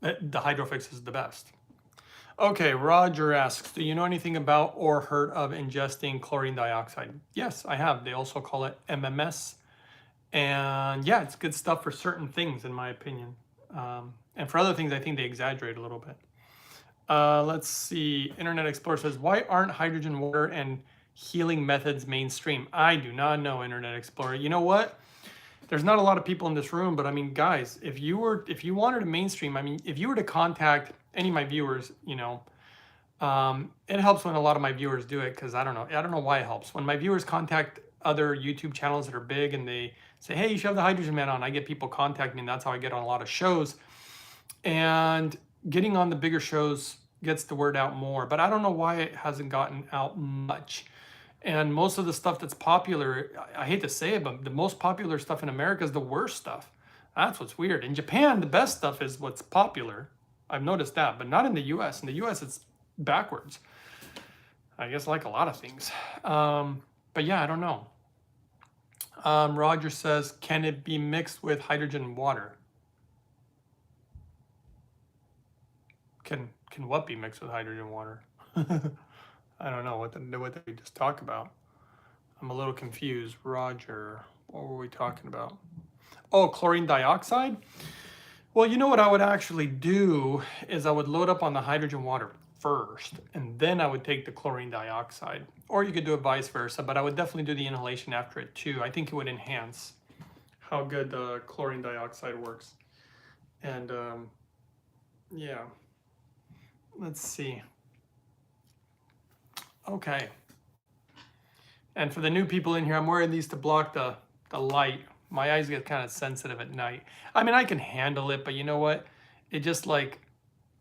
Hydrofix is the best. Okay, Roger asks, do you know anything about or heard of ingesting chlorine dioxide? Yes, I have. They also call it MMS. And yeah, it's good stuff for certain things, in my opinion. And for other things, I think they exaggerate a little bit. Let's see. Internet Explorer says, why aren't hydrogen water and healing methods mainstream? I do not know, Internet Explorer. You know what? There's not a lot of people in this room, but I mean, guys, if you wanted to mainstream, I mean, if you were to contact any of my viewers, it helps when a lot of my viewers do it, because I don't know why it helps. When my viewers contact other YouTube channels that are big and they say, hey, you should have the Hydrogen Man on, I get people contact me, and that's how I get on a lot of shows. And getting on the bigger shows gets the word out more, but I don't know why it hasn't gotten out much. And most of the stuff that's popular, I hate to say it, but the most popular stuff in America is the worst stuff. That's what's weird. In Japan, the best stuff is what's popular. I've noticed that, but not in the US. In the US, it's backwards. I guess like a lot of things. But yeah, I don't know. Roger says, can it be mixed with hydrogen and water? Can what be mixed with hydrogen and water? I don't know what did we just talk about. I'm a little confused. Roger, what were we talking about? Oh, chlorine dioxide? Well, you know what I would actually do is I would load up on the hydrogen water. first, and then I would take the chlorine dioxide. Or you could do it vice versa, but I would definitely do the inhalation after it too. I think it would enhance how good the chlorine dioxide works. And yeah, let's see. Okay. And for the new people in here, I'm wearing these to block the light. My eyes get kind of sensitive at night. I mean, I can handle it, but you know what? It just like,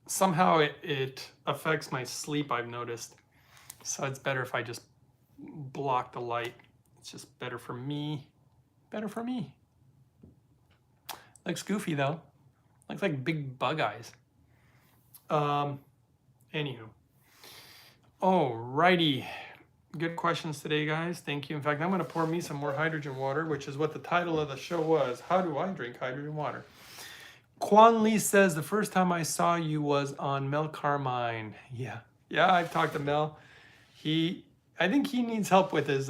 somehow it affects my sleep, I've noticed. So it's better if I just block the light. It's just better for me. Better for me. Looks goofy though. Looks like big bug eyes. Anywho. Alrighty. Good questions today, guys. Thank you. In fact, I'm going to pour me some more hydrogen water, which is what the title of the show was. How do I drink hydrogen water? Quan Lee says, the first time I saw you was on Mel Carmine. Yeah, I've talked to Mel. I think he needs help with his,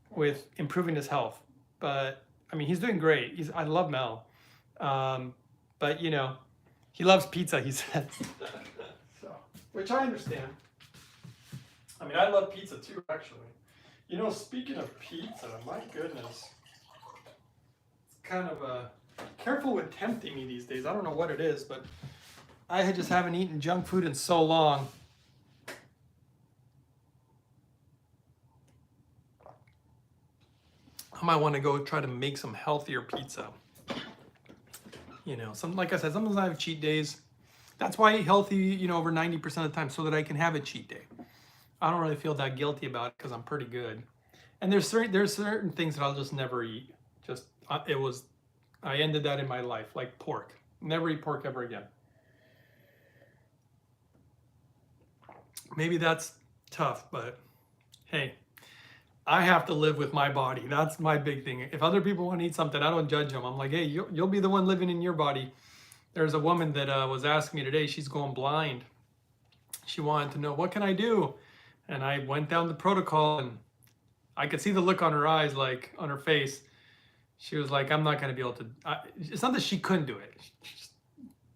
with improving his health. But, I mean, he's doing great. I love Mel. But, you know, he loves pizza, he says. So, which I understand. I mean, I love pizza too, actually. You know, speaking of pizza, my goodness. It's kind of careful with tempting me these days. I don't know what it is, but I just haven't eaten junk food in so long. I might want to go try to make some healthier pizza. You know, like I said, sometimes I have cheat days. That's why I eat healthy, you know, over 90% of the time, so that I can have a cheat day. I don't really feel that guilty about it because I'm pretty good. And there's certain things that I'll just never eat. I ended that in my life, like pork. Never eat pork ever again. Maybe that's tough, but hey, I have to live with my body. That's my big thing. If other people want to eat something, I don't judge them. I'm like, hey, you'll be the one living in your body. There's a woman that was asking me today, she's going blind. She wanted to know, what can I do? And I went down the protocol, and I could see the look on her eyes, like on her face. She was like, I'm not going to be able to. It's not that she couldn't do it. She just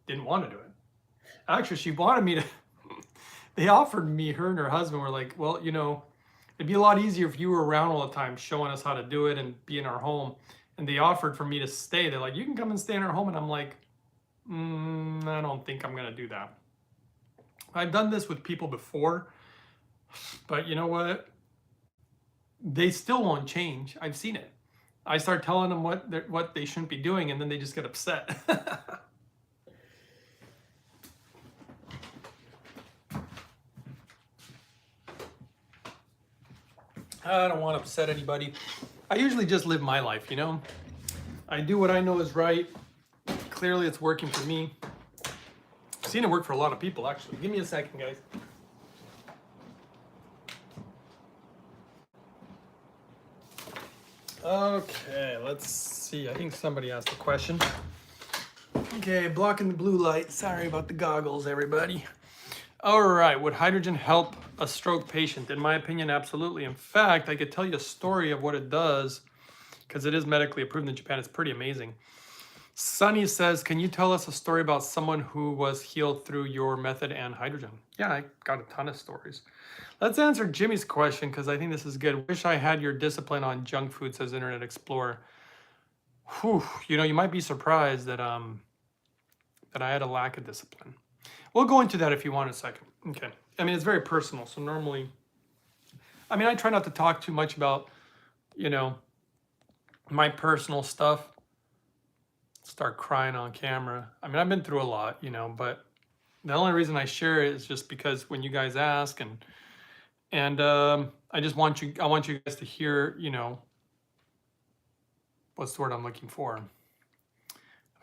didn't want to do it. Actually, she wanted me to. They offered me, her and her husband were like, well, you know, it'd be a lot easier if you were around all the time showing us how to do it and be in our home. And they offered for me to stay. They're like, you can come and stay in our home. And I'm like, I don't think I'm going to do that. I've done this with people before. But you know what? They still won't change. I've seen it. I start telling them what they shouldn't be doing, and then they just get upset. I don't want to upset anybody. I usually just live my life, you know? I do what I know is right. Clearly, it's working for me. I've seen it work for a lot of people, actually. Give me a second, guys. Okay, let's see. I think somebody asked a question. Okay, blocking the blue light. Sorry about the goggles, everybody. All right, would hydrogen help a stroke patient? In my opinion, absolutely. In fact, I could tell you a story of what it does, because it is medically approved in Japan. It's pretty amazing. Sunny says, can you tell us a story about someone who was healed through your method and hydrogen? Yeah, I got a ton of stories. Let's answer Jimmy's question, because I think this is good. Wish I had your discipline on junk food, says Internet Explorer. Whew, you know, you might be surprised that that I had a lack of discipline. We'll go into that if you want a second. Okay. I mean, it's very personal. So normally, I mean, I try not to talk too much about, you know, my personal stuff. Start crying on camera. I mean, I've been through a lot, you know, but the only reason I share it is just because when you guys ask, and I just want you guys to hear, you know, what's the word I'm looking for?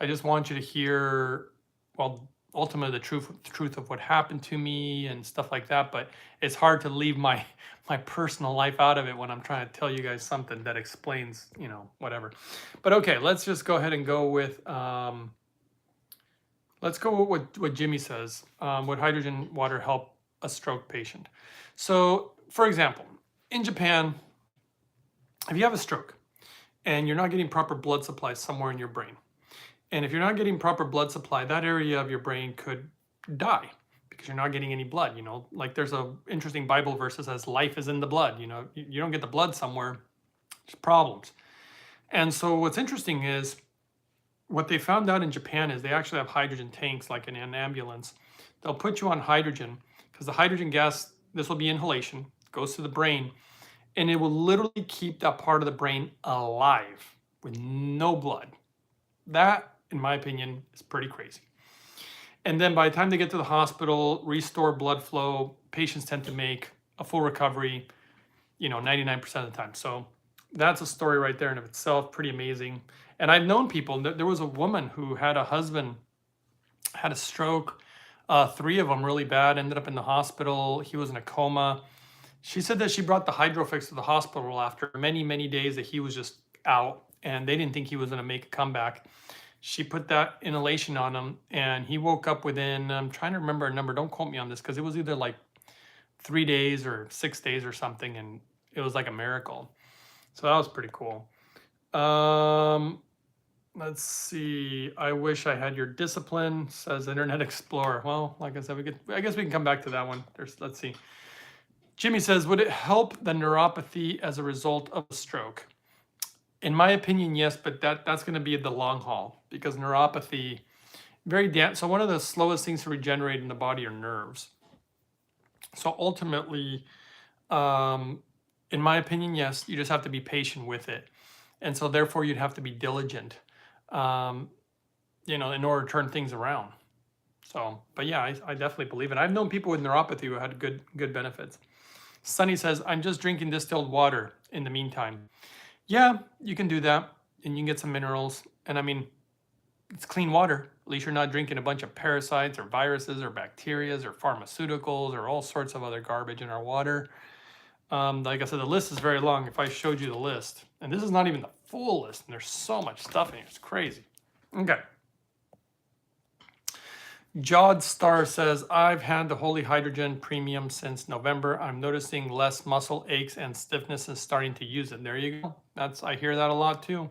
I just want you to hear, well, ultimately the truth of what happened to me and stuff like that. But it's hard to leave my personal life out of it when I'm trying to tell you guys something that explains, you know, whatever. But okay, let's just go ahead and go with, let's go with what Jimmy says. Would hydrogen water help a stroke patient? So, for example, in Japan, if you have a stroke and you're not getting proper blood supply somewhere in your brain, and if you're not getting proper blood supply, that area of your brain could die because you're not getting any blood. Like there's a interesting Bible verse that says life is in the blood. You don't get the blood somewhere, there's problems. And so what's interesting is what they found out in Japan is they actually have hydrogen tanks like in an ambulance. They'll put you on hydrogen because the hydrogen gas, this will be inhalation, goes to the brain, and it will literally keep that part of the brain alive with no blood. That, in my opinion, is pretty crazy. And then by the time they get to the hospital, restore blood flow, patients tend to make a full recovery, 99% of the time. So that's a story right there in of itself, pretty amazing. And I've known people, there was a woman who had a husband, had a stroke, 3 of them really bad, ended up in the hospital. He was in a coma. She said that she brought the Hydrofix to the hospital after many, many days that he was just out and they didn't think he was going to make a comeback. She put that inhalation on him and he woke up within, I'm trying to remember a number, don't quote me on this, because it was either like 3 days or 6 days or something, and it was like a miracle. So that was pretty cool. Let's see. I wish I had your discipline, says Internet Explorer. Well, like I said, I guess we can come back to that one. Let's see. Jimmy says, would it help the neuropathy as a result of a stroke? In my opinion, yes, but that's going to be the long haul because neuropathy, so one of the slowest things to regenerate in the body are nerves. So ultimately, in my opinion, yes, you just have to be patient with it. And so therefore you'd have to be diligent, in order to turn things around. So, but yeah, I definitely believe it. I've known people with neuropathy who had good benefits. Sunny says, I'm just drinking distilled water in the meantime. Yeah, you can do that and you can get some minerals. And I mean, it's clean water. At least you're not drinking a bunch of parasites or viruses or bacterias or pharmaceuticals or all sorts of other garbage in our water. Like I said, the list is very long. If I showed you the list, and this is not even the full list, and there's so much stuff in here, it's crazy. Okay. Jod Star says, I've had the Holy Hydrogen Premium since November. I'm noticing less muscle aches and stiffness is starting to use it. There you go. I hear that a lot too.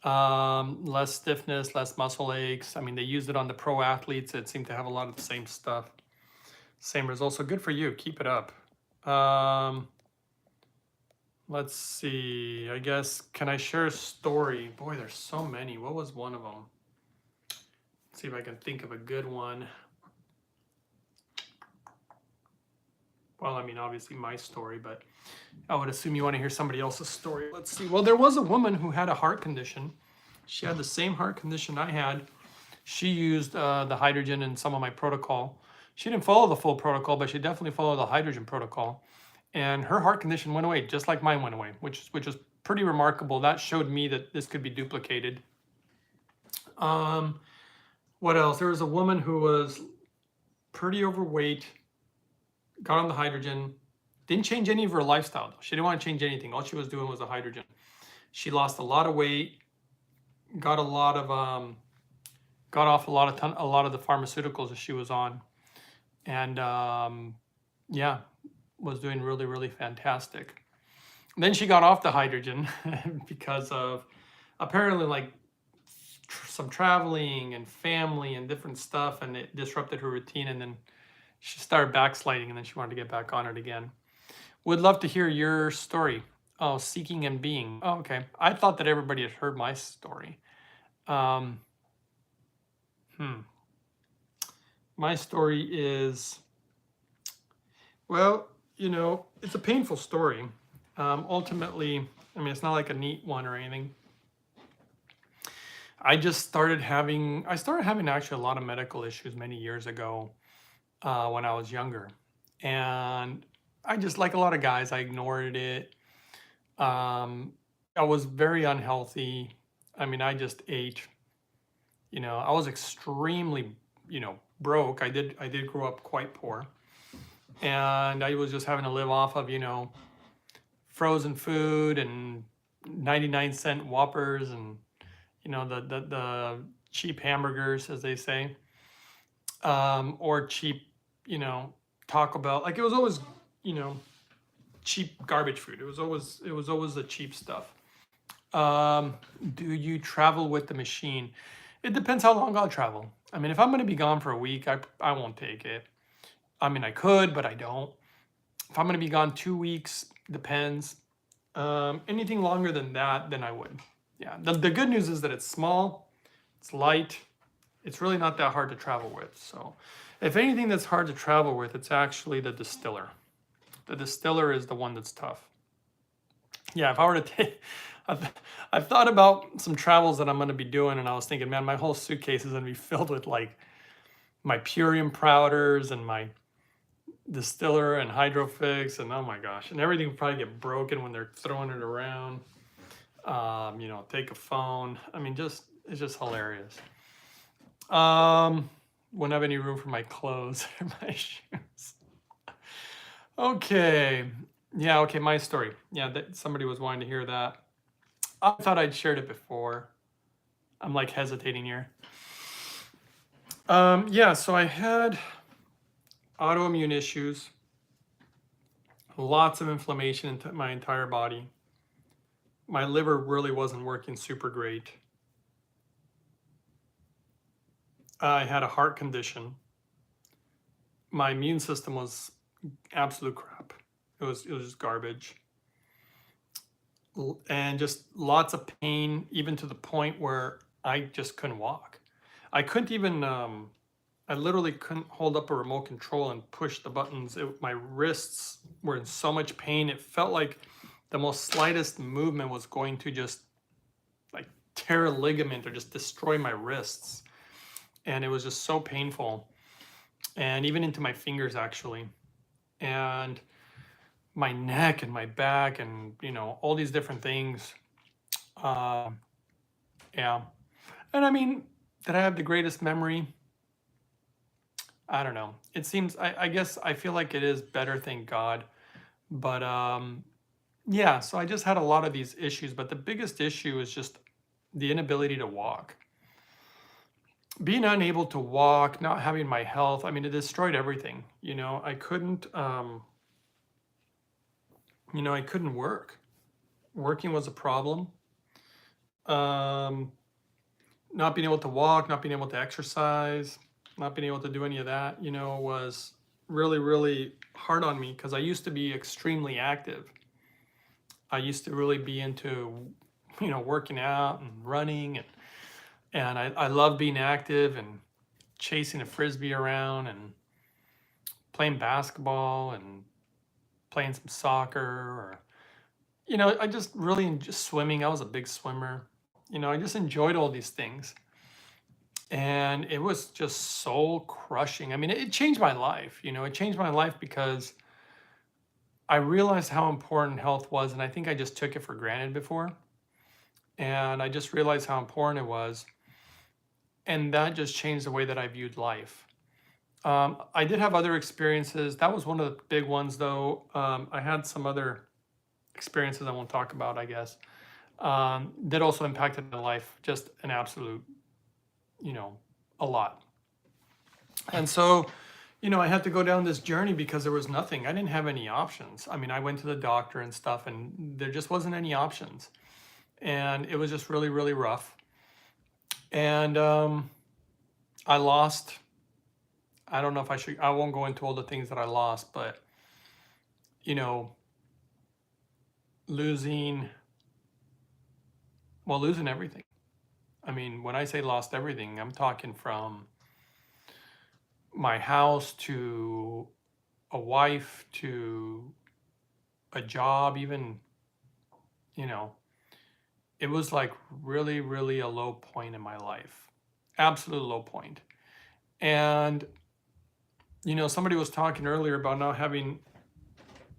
Less stiffness, less muscle aches. I mean, they use it on the pro athletes that seem to have a lot of the same stuff. Same results. So good for you. Keep it up. Let's see. I guess, can I share a story? Boy, there's so many. What was one of them? Let's see if I can think of a good one. Well, I mean, obviously my story, but I would assume you want to hear somebody else's story. Let's see. Well, there was a woman who had a heart condition. She had the same heart condition I had. She used the hydrogen in some of my protocol. She didn't follow the full protocol, but she definitely followed the hydrogen protocol. And her heart condition went away, just like mine went away, which is pretty remarkable. That showed me that this could be duplicated. What else? There was a woman who was pretty overweight, got on the hydrogen, didn't change any of her lifestyle. She didn't want to change anything. All she was doing was the hydrogen. She lost a lot of weight, got off a lot of the pharmaceuticals that she was on, and yeah, was doing really, really fantastic. And then she got off the hydrogen because of apparently like some traveling and family and different stuff, and it disrupted her routine, and then she started backsliding, and then she wanted to get back on it again. Would love to hear your story. Oh, seeking and being. Oh, okay. I thought that everybody had heard my story. My story is, well, it's a painful story. Ultimately, I mean, it's not like a neat one or anything. I started having actually a lot of medical issues many years ago when I was younger. And I just, like a lot of guys, I ignored it. I was very unhealthy. I mean, I just ate, I was extremely, broke. I did grow up quite poor. And I was just having to live off of, frozen food and 99-cent Whoppers and, the cheap hamburgers, as they say, or cheap, Taco Bell. Like it was always, cheap garbage food. It was always the cheap stuff. Do you travel with the machine? It depends how long I'll travel. I mean, if I'm going to be gone for a week, I won't take it. I mean, I could, but I don't. If I'm going to be gone 2 weeks, depends. Anything longer than that, then I would. Yeah. The good news is that it's small, it's light, it's really not that hard to travel with. So if anything that's hard to travel with, it's actually the distiller. The distiller is the one that's tough. Yeah, if I were to take, I've thought about some travels that I'm going to be doing, and I was thinking, man, my whole suitcase is going to be filled with like my purium powders and my distiller and Hydrofix, and oh my gosh, and everything will probably get broken when they're throwing it around. You know, take a phone. I mean, it's just hilarious. Wouldn't have any room for my clothes or my shoes. Okay. Yeah, okay, my story. Yeah, somebody was wanting to hear that. I thought I'd shared it before. I'm like hesitating here. Yeah, so I had autoimmune issues, lots of inflammation into my entire body. My liver really wasn't working super great. I had a heart condition. My immune system was absolute crap. It was just garbage. And just lots of pain, even to the point where I just couldn't walk. I couldn't even, I literally couldn't hold up a remote control and push the buttons. My wrists were in so much pain. It felt like the most slightest movement was going to just like tear a ligament or just destroy my wrists. And it was just so painful. And even into my fingers, actually. And my neck and my back and, you know, all these different things. Yeah. And I mean, did I have the greatest memory? I don't know. It seems, I guess I feel like it is better, thank God. But yeah, so I just had a lot of these issues. But the biggest issue is just the inability to walk. Being unable to walk, not having my health, I mean, it destroyed everything. You know, I couldn't, you know, I couldn't work. Working was a problem. Not being able to walk, not being able to exercise, not being able to do any of that, you know, was really, really hard on me because I used to be extremely active. I used to really be into, you know, working out and running, and I love being active and chasing a frisbee around and playing basketball and playing some soccer, or, you know, I just really just swimming. I was a big swimmer. You know, I just enjoyed all these things. And it was just soul crushing. I mean, it changed my life. You know, it changed my life because I realized how important health was. And I think I just took it for granted before. And I just realized how important it was. And that just changed the way that I viewed life. I did have other experiences. That was one of the big ones, though. I had some other experiences I won't talk about, I guess, that also impacted my life, just an absolute, you know, a lot. And so, you know, I had to go down this journey because there was nothing. I didn't have any options. I mean, I went to the doctor and stuff, and there just wasn't any options. And it was just really, really rough. And I lost, I don't know if I won't go into all the things that I lost, but, you know, losing everything. I mean, when I say lost everything, I'm talking from my house to a wife to a job, even, you know, it was like really, really a low point in my life, absolute low point. And, you know, somebody was talking earlier about not having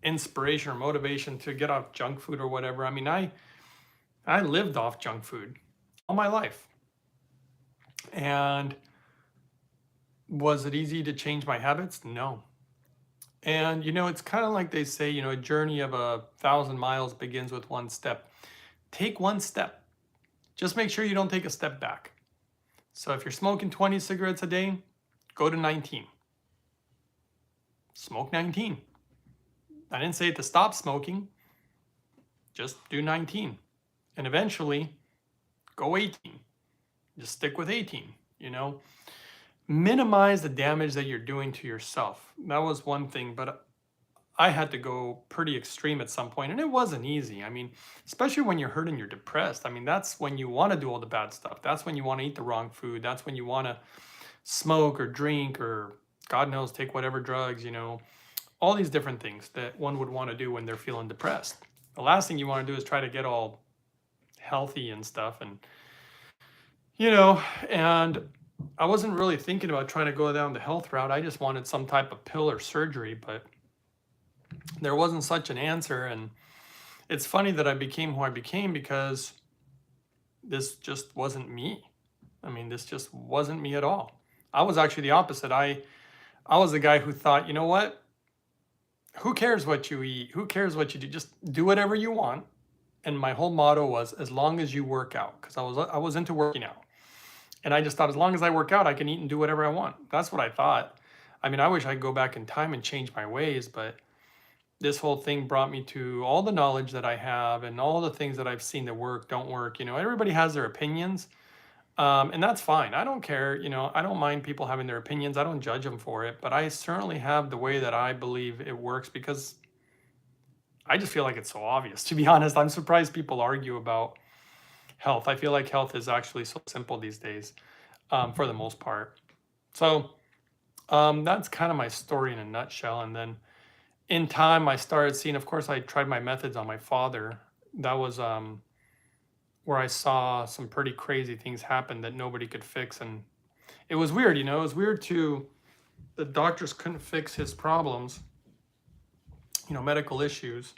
inspiration or motivation to get off junk food or whatever. I mean, I lived off junk food all my life. And was it easy to change my habits? No. And, you know, it's kind of like they say, you know, a journey of 1,000 miles begins with one step. Take one step. Just make sure you don't take a step back. So if you're smoking 20 cigarettes a day, go to 19. Smoke 19. I didn't say to stop smoking. Just do 19. And eventually, go 18. Just stick with 18, you know? minimize the damage that you're doing to yourself. That was one thing, but I had to go pretty extreme at some point, and it wasn't easy. I mean, especially when you're hurt and you're depressed. I mean, that's when you want to do all the bad stuff. That's when you want to eat the wrong food. That's when you want to smoke or drink or God knows, take whatever drugs, all these different things that one would want to do when they're feeling depressed. The last thing you want to do is try to get all healthy and stuff. And I wasn't really thinking about trying to go down the health route. I just wanted some type of pill or surgery, but there wasn't such an answer. And it's funny that I became who I became because this just wasn't me. I mean, this just wasn't me at all. I was actually the opposite. I was the guy who thought, you know what? Who cares what you eat? Who cares what you do? Just do whatever you want. And my whole motto was, as long as you work out, because I was into working out. And I just thought, as long as I work out, I can eat and do whatever I want. That's what I thought. I mean, I wish I could go back in time and change my ways, but this whole thing brought me to all the knowledge that I have and all the things that I've seen that work, don't work. Everybody has their opinions, and that's fine. I don't care. I don't mind people having their opinions. I don't judge them for it, but I certainly have the way that I believe it works because I just feel like it's so obvious. To be honest, I'm surprised people argue about health. I feel like health is actually so simple these days, for the most part. So that's kind of my story in a nutshell. And then in time, I started seeing, of course, I tried my methods on my father. That was where I saw some pretty crazy things happen that nobody could fix. And it was weird, it was weird the doctors couldn't fix his problems, medical issues.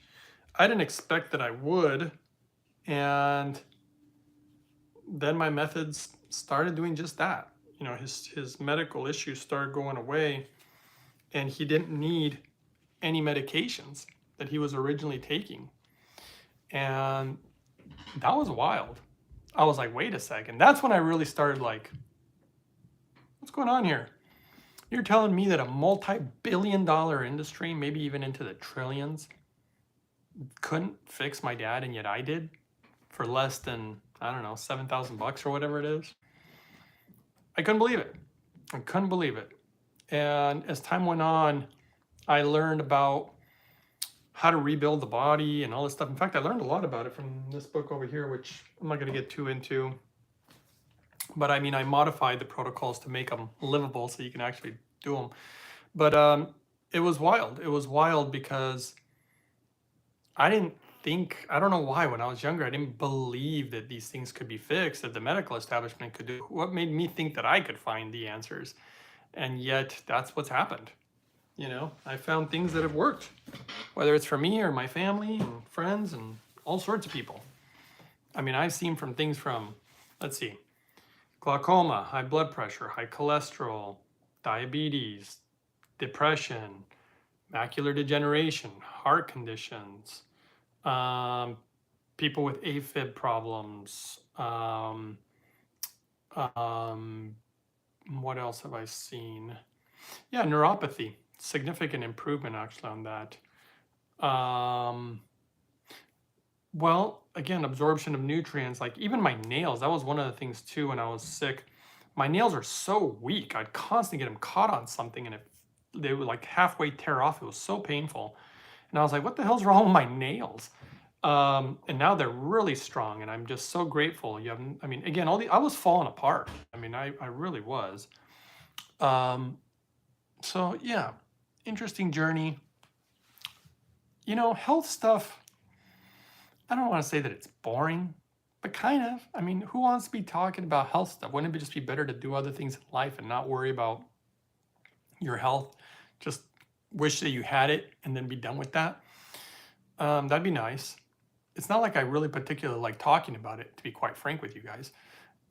I didn't expect that I would. And then my methods started doing just that. His medical issues started going away, and he didn't need any medications that he was originally taking. And that was wild. I was like, wait a second. That's when I really started like, what's going on here? You're telling me that a multi-billion-dollar industry, maybe even into the trillions, couldn't fix my dad, and yet I did for less than, I don't know, $7,000 or whatever it is? I couldn't believe it. And as time went on, I learned about how to rebuild the body and all this stuff. In fact, I learned a lot about it from this book over here, which I'm not going to get too into. But I mean, I modified the protocols to make them livable so you can actually do them. But it was wild. It was wild because I don't know why when I was younger, I didn't believe that these things could be fixed, that the medical establishment could do. What made me think that I could find the answers? And yet that's what's happened. I found things that have worked, whether it's for me or my family and friends and all sorts of people. I mean, I've seen things from, let's see, glaucoma, high blood pressure, high cholesterol, diabetes, depression, macular degeneration, heart conditions, people with AFib problems. What else have I seen? Yeah, neuropathy. Significant improvement actually on that. Well, again, absorption of nutrients, like even my nails, that was one of the things too when I was sick. My nails are so weak. I'd constantly get them caught on something and they would like halfway tear off. It was so painful. And I was like, what the hell's wrong with my nails? And now they're really strong, and I'm just so grateful. I mean, again, I was falling apart. I mean, I really was. So yeah, interesting journey. Health stuff, I don't want to say that it's boring, but kind of. I mean, who wants to be talking about health stuff? Wouldn't it just be better to do other things in life and not worry about your health? Just wish that you had it and then be done with that. That'd be nice. It's not like I really particularly like talking about it, to be quite frank with you guys.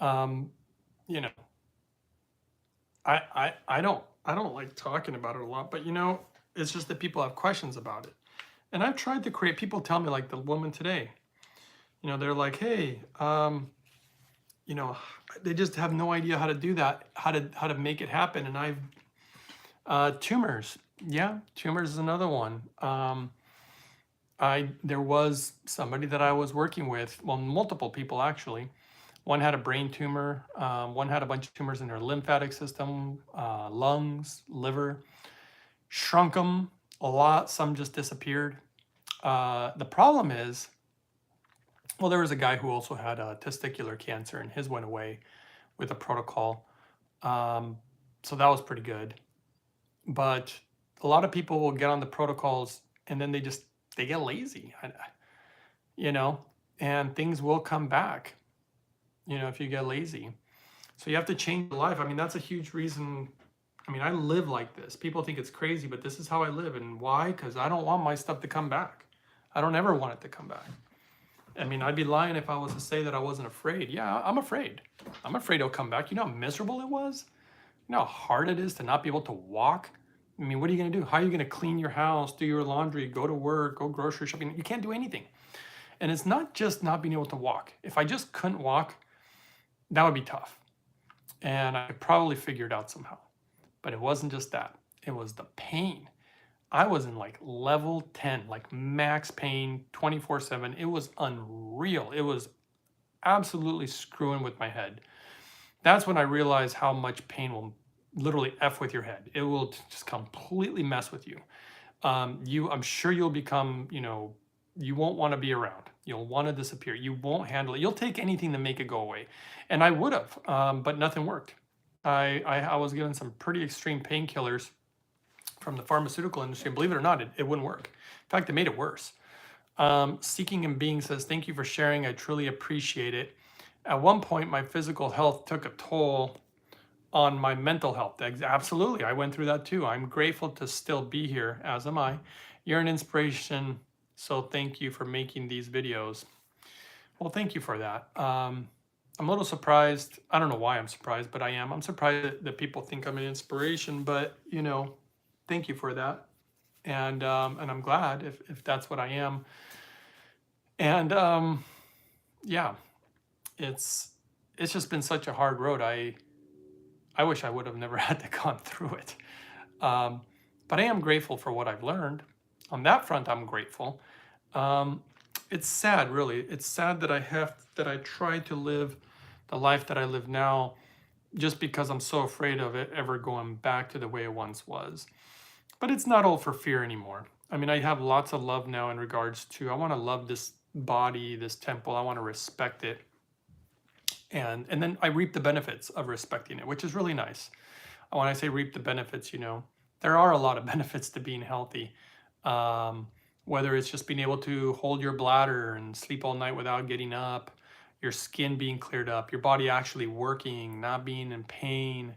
I don't like talking about it a lot, but it's just that people have questions about it. And I've tried to create, people tell me, like the woman today, they're like, hey, they just have no idea how to do that, how to make it happen. And tumors. Yeah, tumors is another one. There was somebody that I was working with, well, multiple people actually. One had a brain tumor. One had a bunch of tumors in her lymphatic system, lungs, liver. Shrunk them a lot. Some just disappeared. The problem is, well, there was a guy who also had a testicular cancer, and his went away with a protocol. So that was pretty good. But a lot of people will get on the protocols and then they get lazy, you know, and things will come back, you know, if you get lazy. So you have to change your life. I mean, that's a huge reason. I mean, I live like this. People think it's crazy, but this is how I live. And why? Because I don't want my stuff to come back. I don't ever want it to come back. I mean, I'd be lying if I was to say that I wasn't afraid. Yeah, I'm afraid. I'm afraid it'll come back. You know how miserable it was? You know how hard it is to not be able to walk? I mean, what are you going to do? How are you going to clean your house, do your laundry, go to work, go grocery shopping? You can't do anything. And it's not just not being able to walk. If I just couldn't walk, that would be tough. And I could probably figure it out somehow. But it wasn't just that. It was the pain. I was in like level 10, like max pain 24/7. It was unreal. It was absolutely screwing with my head. That's when I realized how much pain will literally F with your head. It will just completely mess with you. I'm sure you'll become, you know, you won't want to be around. You'll want to disappear. You won't handle it. You'll take anything to make it go away. And I would have, but nothing worked. I was given some pretty extreme painkillers from the pharmaceutical industry, and believe it or not, it wouldn't work. In fact, it made it worse. Seeking and Being says, thank you for sharing. I truly appreciate it. At one point, my physical health took a toll on my mental health. Absolutely, I went through that too. I'm grateful to still be here, as am I. You're an inspiration, so thank you for making these videos. Well, thank you for that. I'm a little surprised. I don't know why I'm surprised, but I am. I'm surprised that people think I'm an inspiration, but you know, thank you for that. And I'm glad if that's what I am. And yeah, it's just been such a hard road. I wish I would have never had to gone through it. But I am grateful for what I've learned. On that front, I'm grateful. It's sad, really. It's sad that I try to live the life that I live now just because I'm so afraid of it ever going back to the way it once was. But it's not all for fear anymore. I mean, I have lots of love now in regards to, I want to love this body, this temple. I want to respect it. And then I reap the benefits of respecting it, which is really nice. When I say reap the benefits, you know, there are a lot of benefits to being healthy. Whether it's just being able to hold your bladder and sleep all night without getting up, your skin being cleared up, your body actually working, not being in pain.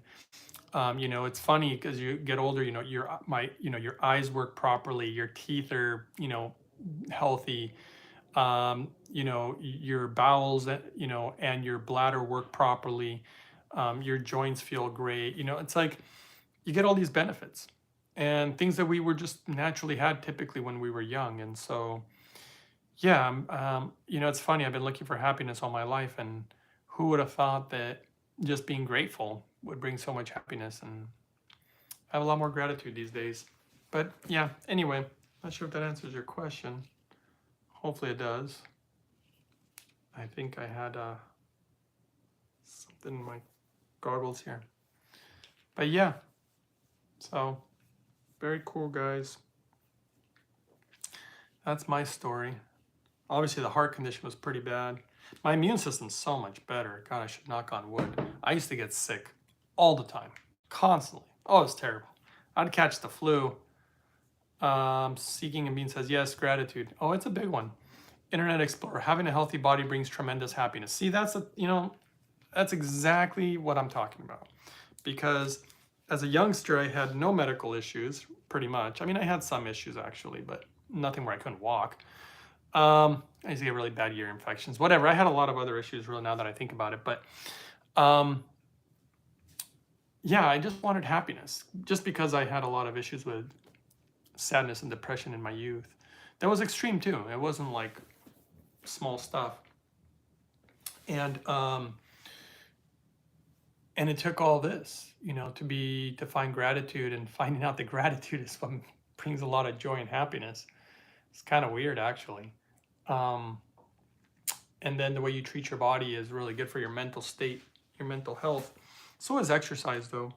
You know, it's funny because you get older, you know, your eyes work properly, your teeth are, you know, healthy. You know, your bowels, you know, and your bladder work properly. Your joints feel great. You know, it's like you get all these benefits and things that we were just naturally had typically when we were young. And so, yeah, you know, it's funny. I've been looking for happiness all my life, and who would have thought that just being grateful would bring so much happiness? And I have a lot more gratitude these days. But yeah, anyway, not sure if that answers your question. Hopefully it does. I think I had something in my goggles here. But yeah, so very cool, guys. That's my story. Obviously, the heart condition was pretty bad. My immune system's so much better. God, I should knock on wood. I used to get sick all the time, constantly. Oh, it's terrible. I'd catch the flu. Seeking and Being says, yes, gratitude. Oh, it's a big one. Internet Explorer, having a healthy body brings tremendous happiness. See, that's exactly what I'm talking about. Because as a youngster, I had no medical issues, pretty much. I mean, I had some issues actually, but nothing where I couldn't walk. I used to get really bad ear infections, whatever. I had a lot of other issues really now that I think about it. But yeah, I just wanted happiness just because I had a lot of issues with sadness and depression in my youth. That was extreme too. It wasn't like small stuff. And it took all this, you know, to find gratitude, and finding out that gratitude is what brings a lot of joy and happiness. It's kind of weird, actually. and then the way you treat your body is really good for your mental state, your mental health. So is exercise though.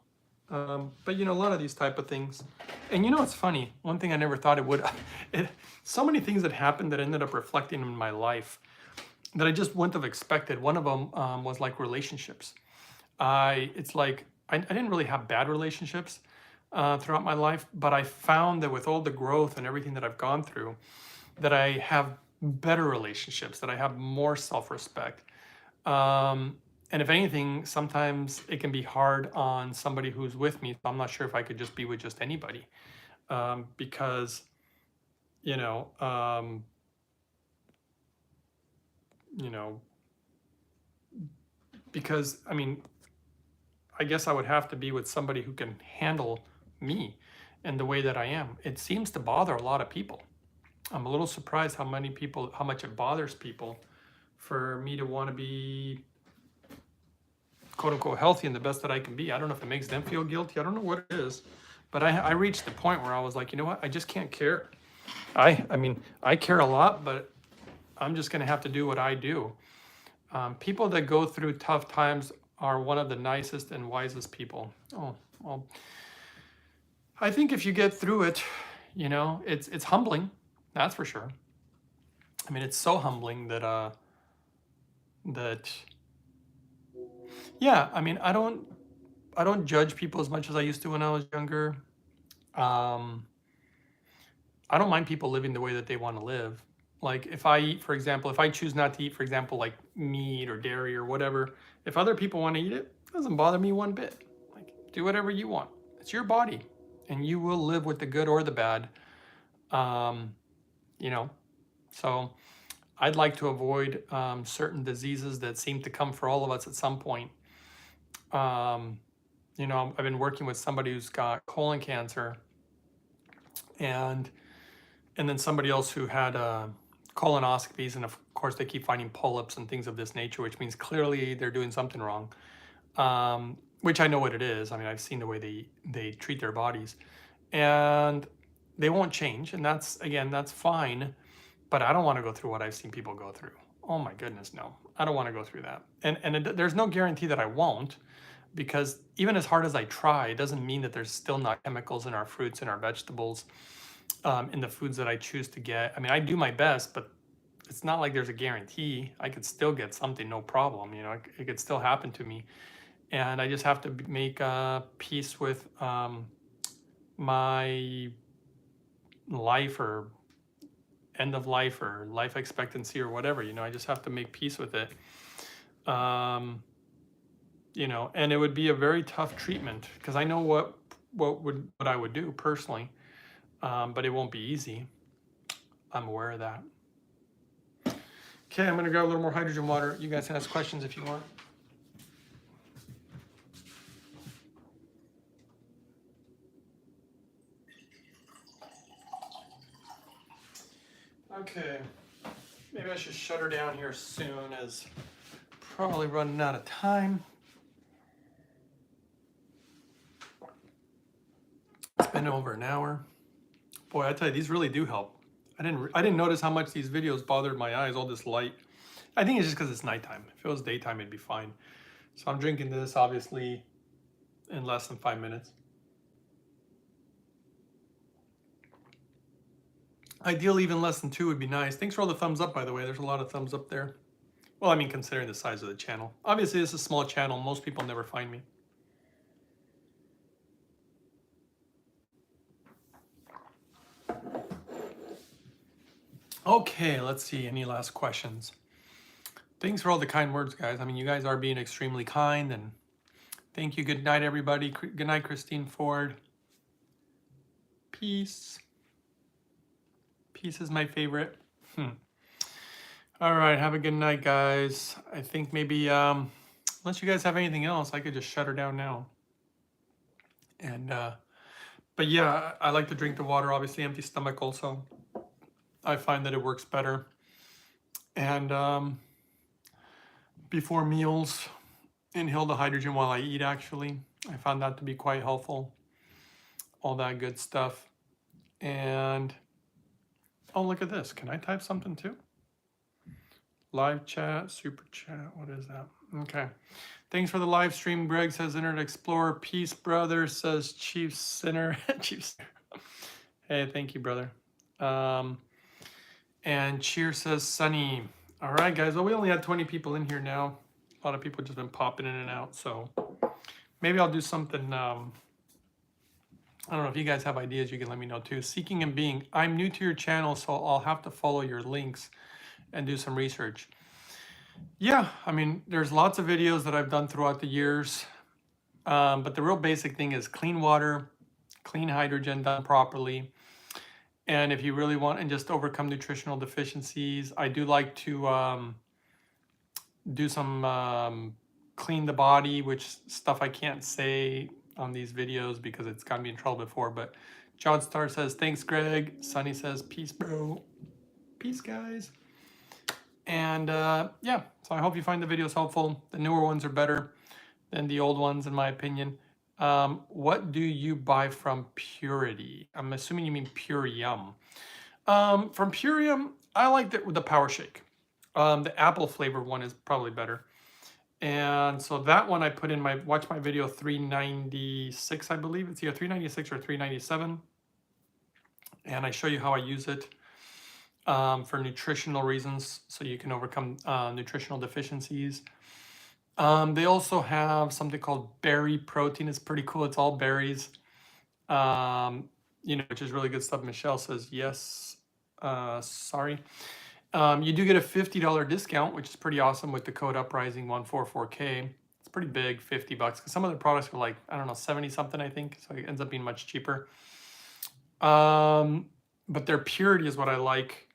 But you know, a lot of these type of things. And you know, it's funny. One thing I never thought it would, so many things that happened that ended up reflecting in my life that I just wouldn't have expected. One of them was like relationships. It's like, I didn't really have bad relationships throughout my life, but I found that with all the growth and everything that I've gone through, that I have better relationships, that I have more self-respect. And if anything, sometimes it can be hard on somebody who's with me. So I'm not sure if I could just be with just anybody, because, you know, because I mean, I guess I would have to be with somebody who can handle me and the way that I am. It seems to bother a lot of people. I'm a little surprised how much it bothers people for me to want to be quote unquote healthy and the best that I can be. I don't know if it makes them feel guilty. I don't know what it is, but I reached the point where I was like, you know what? I just can't care. I mean, I care a lot, but I'm just going to have to do what I do. People that go through tough times are one of the nicest and wisest people. Oh, well, I think if you get through it, you know, it's humbling. That's for sure. I mean, it's so humbling that yeah, I mean, I don't judge people as much as I used to when I was younger. Um, I don't mind people living the way that they want to live. Like if I eat, for example, if I choose not to eat, for example, like meat or dairy or whatever, if other people want to eat it, it doesn't bother me one bit. Like do whatever you want. It's your body, and you will live with the good or the bad. You know, so I'd like to avoid certain diseases that seem to come for all of us at some point. You know, I've been working with somebody who's got colon cancer, and then somebody else who had colonoscopies, and of course they keep finding polyps and things of this nature, which means clearly they're doing something wrong. Which I know what it is. I mean, I've seen the way they treat their bodies, and they won't change, and that's fine. But I don't want to go through what I've seen people go through. Oh my goodness, no, I don't want to go through that. And there's no guarantee that I won't, because even as hard as I try, it doesn't mean that there's still not chemicals in our fruits and our vegetables, in the foods that I choose to get. I mean, I do my best, but it's not like there's a guarantee. I could still get something, no problem. You know, it could still happen to me. And I just have to make peace with my life, or end of life, or life expectancy, or whatever. You know, I just have to make peace with it. You know, and it would be a very tough treatment, because I know what I would do personally, but it won't be easy. I'm aware of that. Okay, I'm gonna grab a little more hydrogen water. You guys can ask questions if you want. Okay, maybe I should shut her down here soon, as probably running out of time. It's been over an hour. Boy, I tell you, these really do help. I didn't notice how much these videos bothered my eyes, all this light. I think it's just because it's nighttime. If it was daytime, it'd be fine. So I'm drinking this, obviously, in less than 5 minutes. Ideally, even less than 2 would be nice. Thanks for all the thumbs up, by the way. There's a lot of thumbs up there. Well, I mean, considering the size of the channel. Obviously, this is a small channel. Most people never find me. Okay, let's see. Any last questions? Thanks for all the kind words, guys. I mean, you guys are being extremely kind, and thank you. Good night, everybody. Good night, Christine Ford. Peace. Peace is my favorite. All right, have a good night, guys. I think maybe, unless you guys have anything else, I could just shut her down now. And, but yeah, I like to drink the water, obviously empty stomach also. I find that it works better. And before meals, inhale the hydrogen while I eat, actually. I found that to be quite helpful. All that good stuff. And, oh, look at this. Can I type something too? Live chat, super chat. What is that? Okay. Thanks for the live stream. Greg says Internet Explorer. Peace, brother, says Chief Sinner. Chief Sinner. Hey, thank you, brother. And Cheer says Sunny. All right, guys. Well, we only had 20 people in here now. A lot of people just been popping in and out. So maybe I'll do something. I don't know if you guys have ideas. You can let me know too. Seeking and Being. I'm new to your channel, so I'll have to follow your links and do some research. Yeah, I mean, there's lots of videos that I've done throughout the years. But the real basic thing is clean water, clean hydrogen done properly. And if you really want and just overcome nutritional deficiencies, I do like to do some clean the body, which stuff I can't say on these videos because it's got me in trouble before. But John Star says, thanks, Greg. Sunny says, peace, bro. Peace, guys. And yeah, so I hope you find the videos helpful. The newer ones are better than the old ones, in my opinion. What do you buy from Purity? I'm assuming you mean Purium. From Purium, I liked it with the Power Shake. The apple flavored one is probably better. And so that one I put in my, watch my video 396, I believe. It's either 396 or 397. And I show you how I use it for nutritional reasons, so you can overcome nutritional deficiencies. They also have something called berry protein. It's pretty cool. It's all berries, you know, which is really good stuff. Michelle says, yes, sorry. You do get a $50 discount, which is pretty awesome with the code Uprising144K. It's pretty big, $50, because some of the products are like, I don't know, 70 something, I think. So it ends up being much cheaper. But their purity is what I like.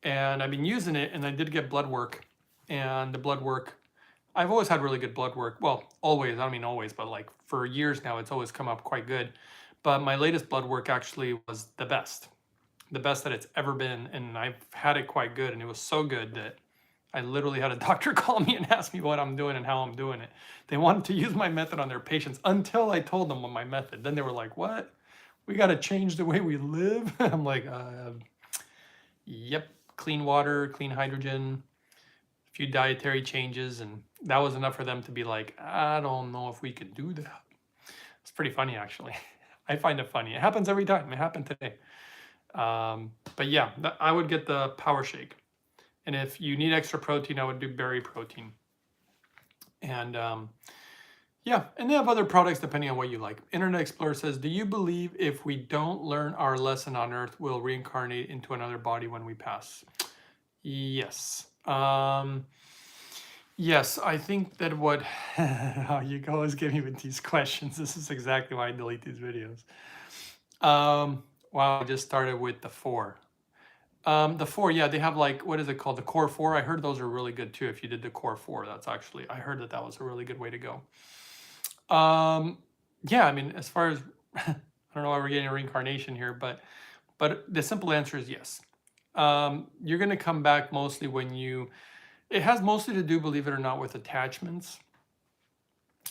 And I've been using it, and I did get blood work. And the blood work, I've always had really good blood work. Well, always, I don't mean always, but like for years now, it's always come up quite good. But my latest blood work actually was the best that it's ever been. And I've had it quite good. And it was so good that I literally had a doctor call me and ask me what I'm doing and how I'm doing it. They wanted to use my method on their patients until I told them what my method. Then they were like, what? We got to change the way we live? I'm like, yep, clean water, clean hydrogen, a few dietary changes, and that was enough for them to be like, I don't know if we can do that. It's pretty funny, actually. I find it funny. It happens every time. It happened today. But yeah, I would get the Power Shake. And if you need extra protein, I would do berry protein. And yeah, and they have other products depending on what you like. Internet Explorer says, do you believe if we don't learn our lesson on Earth, we'll reincarnate into another body when we pass? Yes. Yes, I think that what you always give me with these questions. This is exactly why I delete these videos. Wow, I just started with the 4. The 4, yeah, they have like, what is it called? The Core 4. I heard those are really good too. If you did the Core 4, that's actually, I heard that was a really good way to go. Yeah, I mean, as far as, I don't know why we're getting a reincarnation here, but the simple answer is yes. You're going to come back mostly when it has mostly to do, believe it or not, with attachments.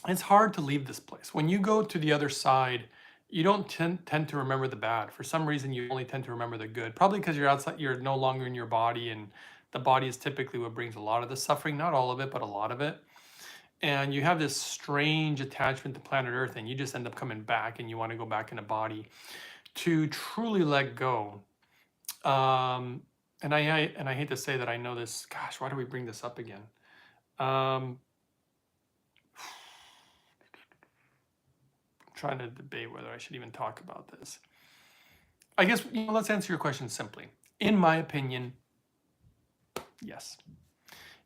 It's hard to leave this place. When you go to the other side, you don't tend to remember the bad. For some reason, you only tend to remember the good. Probably because you're outside, you're no longer in your body, and the body is typically what brings a lot of the suffering, not all of it, but a lot of it. And you have this strange attachment to planet Earth, and you just end up coming back, and you want to go back in a body to truly let go. And I hate to say that I know this. Gosh, why do we bring this up again? I'm trying to debate whether I should even talk about this. I guess, let's answer your question simply. In my opinion, yes.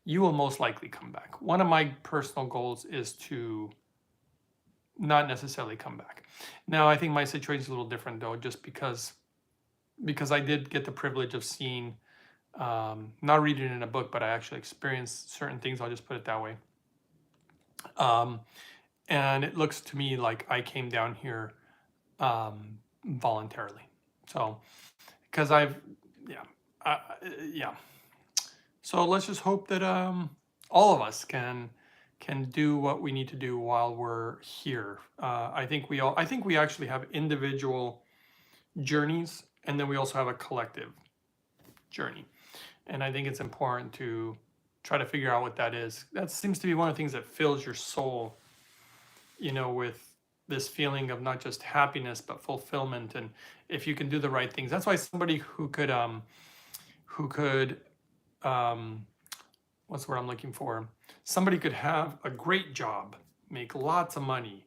You will most likely come back. One of my personal goals is to not necessarily come back. Now, I think my situation is a little different, though, just because I did get the privilege of seeing, not reading it in a book, but I actually experienced certain things. I'll just put it that way. And it looks to me like I came down here voluntarily. So, because yeah. So let's just hope that all of us can do what we need to do while we're here. I think we actually have individual journeys, and then we also have a collective journey. And I think it's important to try to figure out what that is. That seems to be one of the things that fills your soul, with this feeling of not just happiness but fulfillment. And if you can do the right things, that's why somebody who could what's the word I'm looking for? Somebody could have a great job, make lots of money,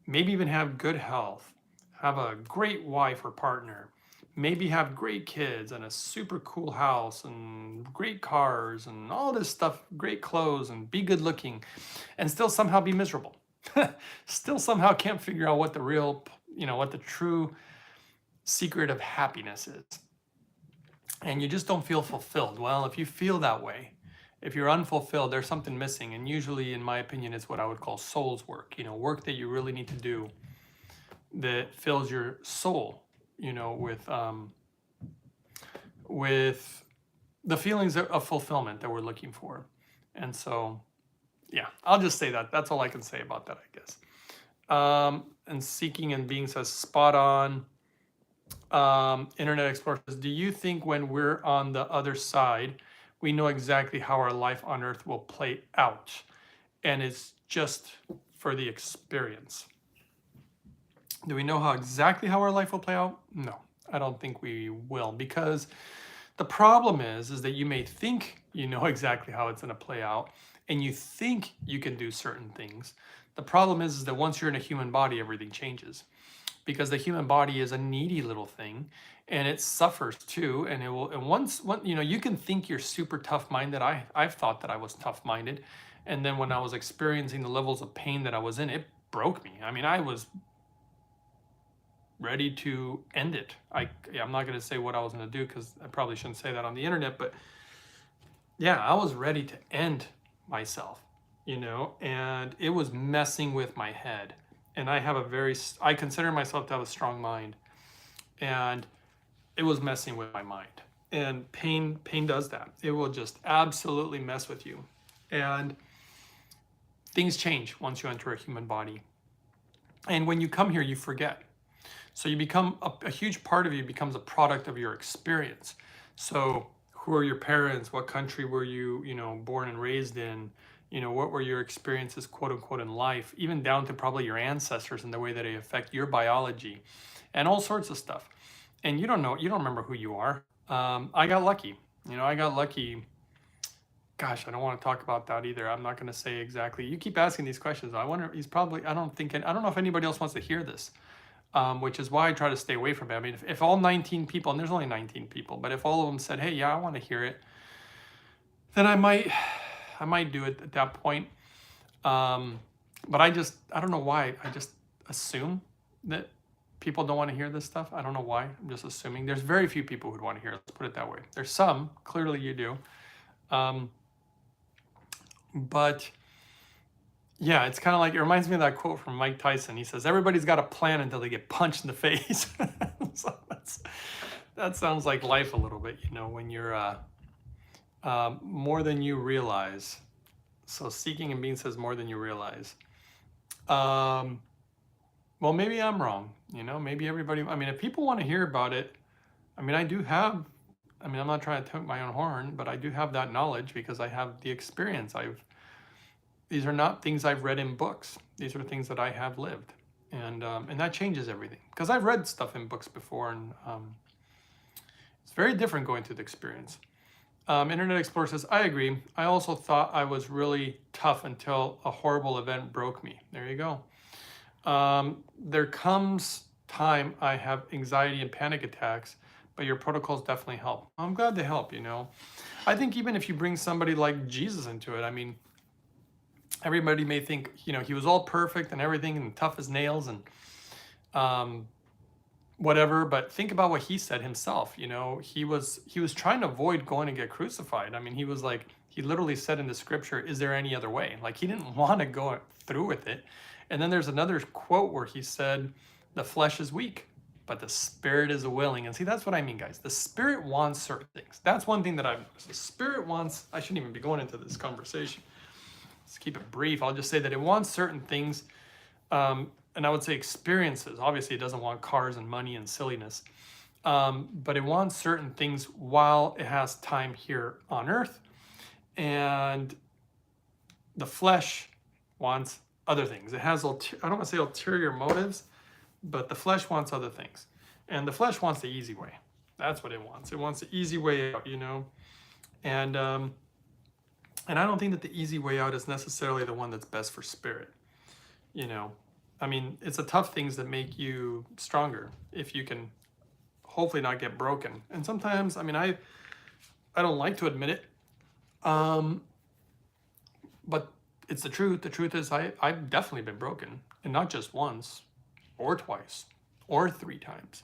maybe even have good health, have a great wife or partner, maybe have great kids and a super cool house and great cars and all this stuff, great clothes, and be good looking, and still somehow be miserable. Still somehow can't figure out what the real, what the true secret of happiness is. And you just don't feel fulfilled. Well, if you feel that way, if you're unfulfilled, there's something missing. And usually, in my opinion, it's what I would call soul's work, work that you really need to do that fills your soul, with the feelings of fulfillment that we're looking for. And so, yeah, I'll just say that. That's all I can say about that, I guess. And Seeking and Being says, spot on. Internet Explorer says, do you think when we're on the other side, we know exactly how our life on Earth will play out, and it's just for the experience? Do we know exactly how our life will play out? No, I don't think we will, because the problem is that you may think you know exactly how it's going to play out, and you think you can do certain things. The problem is that once you're in a human body, everything changes, because the human body is a needy little thing, and it suffers too. And it will. And once you can think you're super tough-minded. I've thought that I was tough-minded, and then when I was experiencing the levels of pain that I was in, it broke me. I mean, I was ready to end it. I'm not going to say what I was going to do, because I probably shouldn't say that on the internet, but yeah, I was ready to end myself, and it was messing with my head. And I consider myself to have a strong mind, and it was messing with my mind. And pain does that. It will just absolutely mess with you. And things change once you enter a human body. And when you come here, you forget. So you become a huge part of you becomes a product of your experience. So who are your parents? What country were you, born and raised in? What were your experiences, quote unquote, in life, even down to probably your ancestors and the way that they affect your biology and all sorts of stuff. And you don't remember who you are. I got lucky. Gosh, I don't want to talk about that either. I'm not going to say exactly. You keep asking these questions. I wonder, I don't know if anybody else wants to hear this. Which is why I try to stay away from it. I mean, if all 19 people, and there's only 19 people, but if all of them said, hey, yeah, I want to hear it, then I might do it at that point. But I don't know why. I just assume that people don't want to hear this stuff. I don't know why. I'm just assuming. There's very few people who'd want to hear it. Let's put it that way. There's some. Clearly you do. But yeah, it's kind of like, it reminds me of that quote from Mike Tyson. He says, everybody's got a plan until they get punched in the face. So that sounds like life a little bit, when you're more than you realize. So Seeking and Being says more than you realize. Well, maybe I'm wrong. Maybe everybody, if people want to hear about it, I'm not trying to toot my own horn, but I do have that knowledge because I have the experience. These are not things I've read in books. These are things that I have lived. And that changes everything. Because I've read stuff in books before, and it's very different going through the experience. Internet Explorer says, I agree. I also thought I was really tough until a horrible event broke me. There you go. There comes time I have anxiety and panic attacks, but your protocols definitely help. I'm glad they help, I think even if you bring somebody like Jesus into it, everybody may think, he was all perfect and everything and tough as nails and whatever, but think about what he said himself. He was trying to avoid going and get crucified. He literally said in the scripture, is there any other way? Like, he didn't want to go through with it. And then there's another quote where he said, the flesh is weak, but the spirit is willing. And see, that's what I mean, guys. The spirit wants certain things. That's one thing that the spirit wants. I shouldn't even be going into this conversation. Let's keep it brief. I'll just say that it wants certain things, and I would say experiences. Obviously, it doesn't want cars and money and silliness, but it wants certain things while it has time here on Earth. and the flesh wants other things. It has, I don't want to say ulterior motives, but the flesh wants other things. And the flesh wants the easy way. That's what it wants. It wants the easy way out, you know. And I don't think that the easy way out is necessarily the one that's best for spirit, you know. I mean, it's the tough things that make you stronger if you can hopefully not get broken. And sometimes, I mean, I don't like to admit it, but it's the truth. The truth is I've definitely been broken, and not just once or twice or 3 times,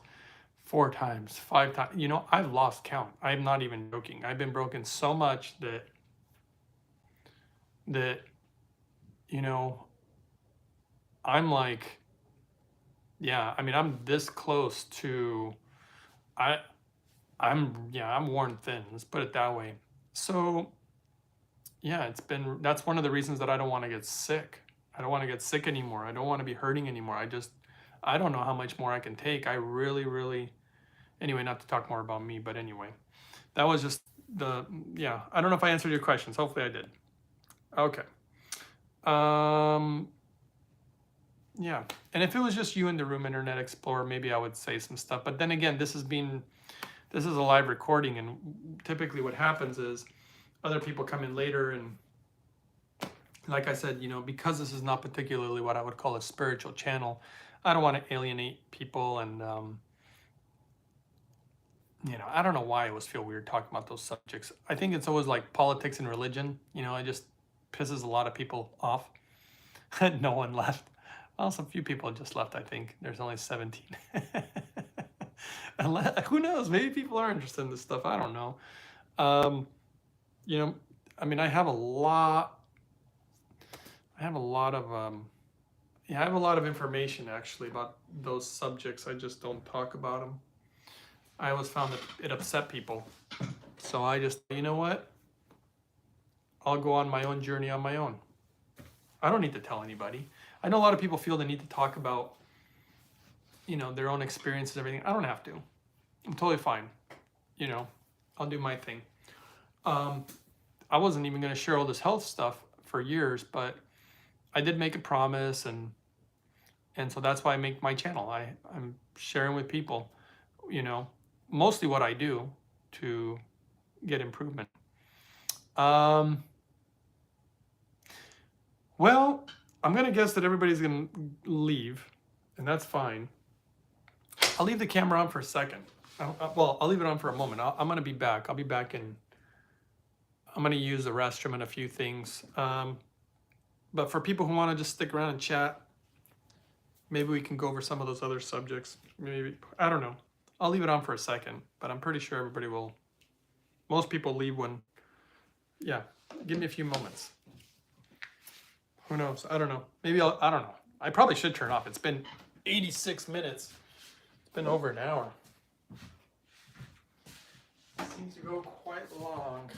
4 times, 5 times. You know, I've lost count. I'm not even joking. I've been broken so much that you know, I'm like, yeah, I mean, I'm this close to, I'm worn thin, let's put it that way. So yeah, that's one of the reasons that I don't want to get sick. I don't want to get sick anymore. I don't want to be hurting anymore. I don't know how much more I can take. I really, anyway, not to talk more about me, but anyway, that was just yeah, I don't know if I answered your questions. Hopefully I did. Okay. Yeah, and if it was just you in the room, Internet Explorer, maybe I would say some stuff. But then again, this is a live recording, and typically what happens is other people come in later, and like I said, you know, because this is not particularly what I would call a spiritual channel, I don't want to alienate people, and you know, I don't know why I always feel weird talking about those subjects. I think it's always like politics and religion, you know, it just pisses a lot of people off. No one left. Well, some few people just left, I think. There's only 17. Who knows? Maybe people are interested in this stuff. I don't know. You know, I mean, I have a lot of information actually about those subjects. I just don't talk about them. I always found that it upset people. So I just, you know what? I'll go on my own journey on my own. I don't need to tell anybody. I know a lot of people feel the need to talk about, you know, their own experiences, everything. I don't have to. I'm totally fine. You know, I'll do my thing. I wasn't even going to share all this health stuff for years, but I did make a promise, and so that's why I make my channel. I'm sharing with people, you know, mostly what I do to get improvement. Well, I'm going to guess that everybody's going to leave, and that's fine. I'll leave the camera on for a second. Well, I'll leave it on for a moment. I'm going to be back. I'll be back I'm going to use the restroom and a few things. But for people who want to just stick around and chat, maybe we can go over some of those other subjects. Maybe, I don't know. I'll leave it on for a second, but I'm pretty sure everybody will. Most people leave when, yeah, give me a few moments. Who knows? I don't know. Maybe I don't know. I probably should turn off. It's been 86 minutes. It's been over an hour. It seems to go quite long.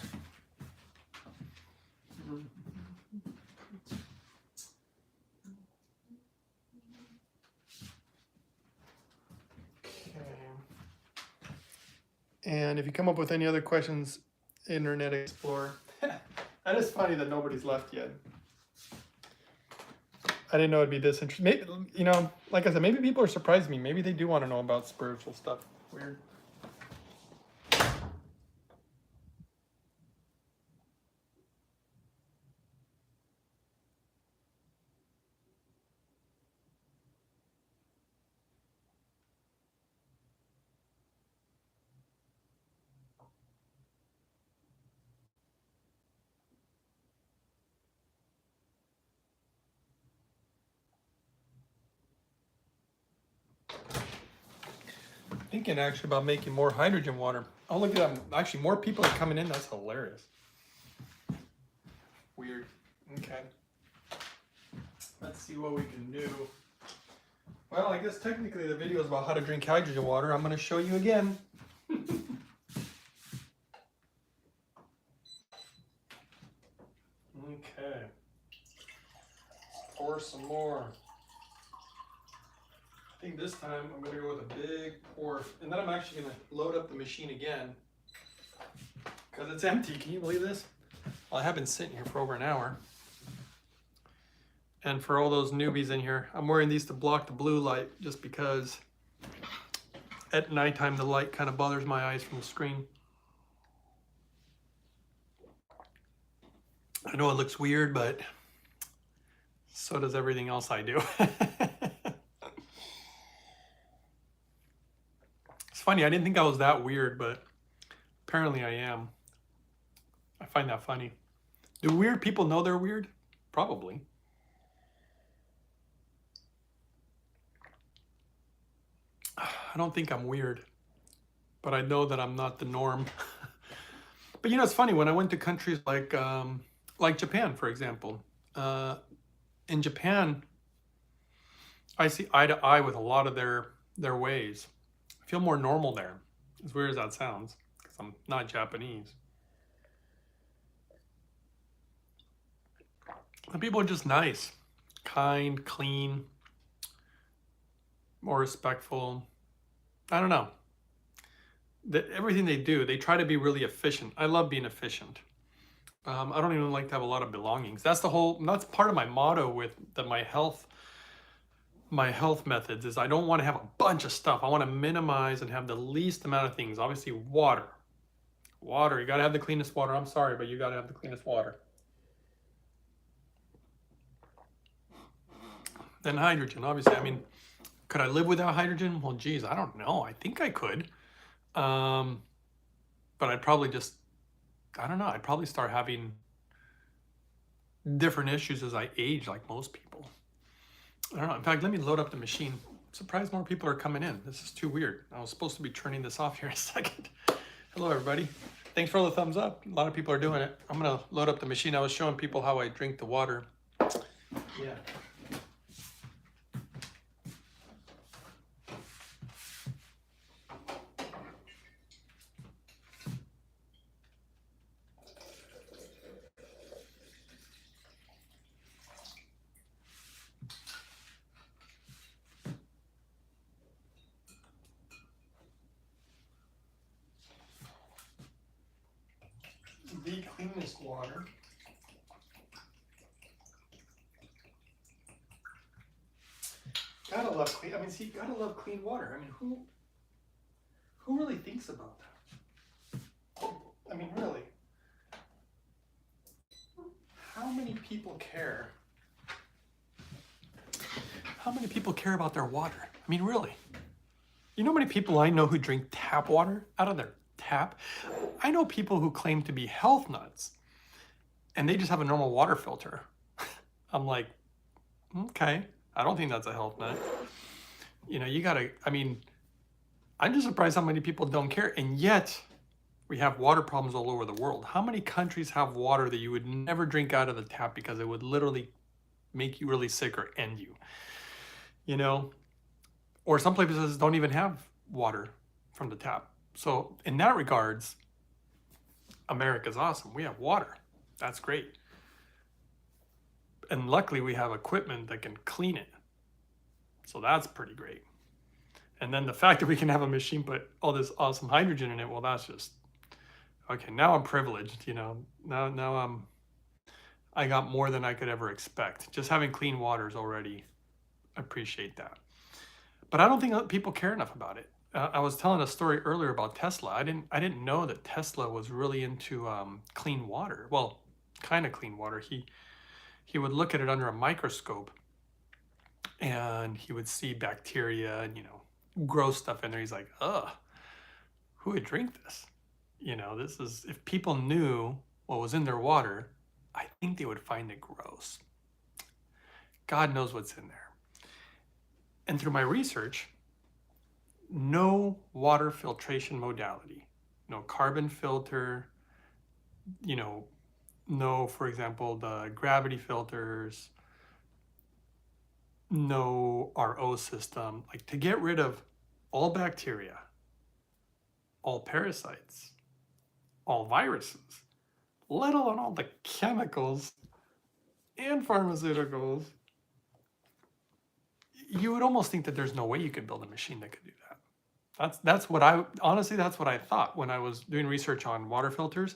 And if you come up with any other questions, Internet Explorer. That is funny that nobody's left yet. I didn't know it'd be this interesting. Maybe, you know, like I said, maybe people are surprising me. Maybe they do want to know about spiritual stuff. Weird. Thinking actually about making more hydrogen water. Oh, look at that. Actually, more people are coming in. That's hilarious. Weird. Okay. Let's see what we can do. Well, I guess technically the video is about how to drink hydrogen water. I'm going to show you again. Okay. Pour some more. I think this time I'm going to go with a big pour, and then I'm actually going to load up the machine again because it's empty. Can you believe this? Well, I have been sitting here for over an hour. And for all those newbies in here, I'm wearing these to block the blue light just because at nighttime the light kind of bothers my eyes from the screen. I know it looks weird, but so does everything else I do. It's funny, I didn't think I was that weird, but apparently I am. I find that funny. Do weird people know they're weird? Probably. I don't think I'm weird, but I know that I'm not the norm. But you know, it's funny, when I went to countries like Japan, for example, in Japan, I see eye to eye with a lot of their ways. I feel more normal there, as weird as that sounds, because I'm not Japanese. The people are just nice, kind, clean, more respectful. I don't know. Everything they do, they try to be really efficient. I love being efficient. I don't even like to have a lot of belongings. That's part of my motto with my health methods is I don't want to have a bunch of stuff. I want to minimize and have the least amount of things. Obviously, water. Water, you got to have the cleanest water. I'm sorry, but you got to have the cleanest water. Then hydrogen, obviously. I mean, could I live without hydrogen? Well, geez, I don't know. I think I could. But I'd probably I don't know. I'd probably start having different issues as I age, like most people. I don't know. In fact, let me load up the machine. I'm surprised more people are coming in. This is too weird. I was supposed to be turning this off here in a second. Hello, everybody. Thanks for all the thumbs up. A lot of people are doing it. I'm going to load up the machine. I was showing people how I drink the water. Yeah. The cleanest water. Gotta love clean. I mean, see, gotta love clean water. I mean, who really thinks about that? I mean, really. How many people care? How many people care about their water? I mean, really. You know how many people I know who drink tap water out of their tap? I know people who claim to be health nuts and they just have a normal water filter. I'm like, okay, I don't think that's a health nut. You know, I mean, I'm just surprised how many people don't care. And yet we have water problems all over the world. How many countries have water that you would never drink out of the tap because it would literally make you really sick or end you? You know, or some places don't even have water from the tap. So in that regards, America's awesome. We have water. That's great. And luckily we have equipment that can clean it. So that's pretty great. And then the fact that we can have a machine put all this awesome hydrogen in it, well, that's just, okay, now I'm privileged, you know. Now I got more than I could ever expect. Just having clean water is already, appreciate that. But I don't think people care enough about it. I was telling a story earlier about Tesla. I didn't know that Tesla was really into clean water. Well, kind of clean water. He would look at it under a microscope, and he would see bacteria and, you know, gross stuff in there. He's like, ugh, who would drink this? You know, this is, if people knew what was in their water, I think they would find it gross. God knows what's in there. And through my research, no water filtration modality, no carbon filter, you know, no, for example, the gravity filters, no RO system, like to get rid of all bacteria, all parasites, all viruses, let alone all the chemicals and pharmaceuticals. You would almost think that there's no way you could build a machine that could do that. That's what honestly, that's what I thought when I was doing research on water filters.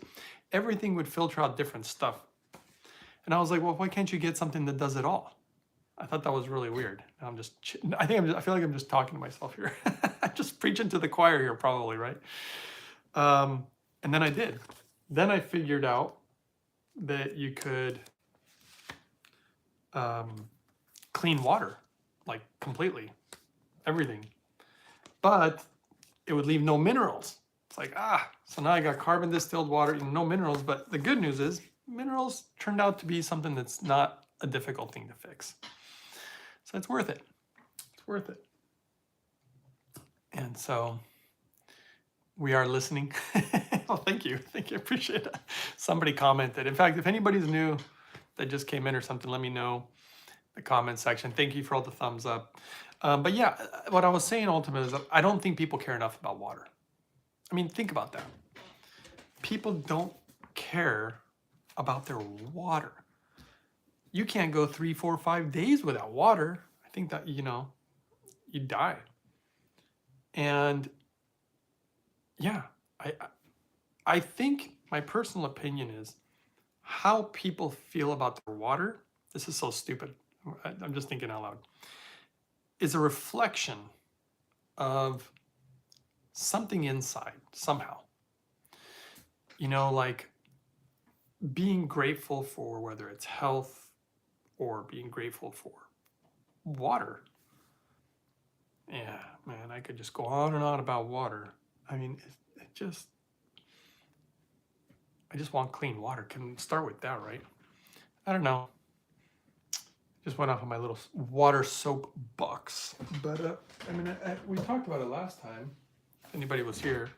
everything would filter out different stuff. And I was like, well, why can't you get something that does it all? I thought that was really weird. I feel like I'm just talking to myself here. I'm just preaching to the choir here, probably, right? And then I did. Then I figured out that you could clean water, like completely, everything. But it would leave no minerals. It's like, so now I got carbon distilled water, no minerals. But the good news is minerals turned out to be something that's not a difficult thing to fix. So it's worth it. It's worth it. And so we are listening. Well, thank you. Thank you. Appreciate it. Somebody commented. In fact, if anybody's new that just came in or something, let me know in the comment section. Thank you for all the thumbs up. But yeah, what I was saying ultimately is that I don't think people care enough about water. I mean, think about that. People don't care about their water. You can't go 3, 4, 5 days without water. I think that, you die. And yeah, I think my personal opinion is how people feel about their water. This is so stupid. I'm just thinking out loud. Is a reflection of something inside somehow. Like being grateful for whether it's health or being grateful for water. Yeah, man, I could just go on and on about water. I mean, I just want clean water. Can start with that, right? I don't know. Just went off on my little water soap box. But, we talked about it last time. If anybody was here,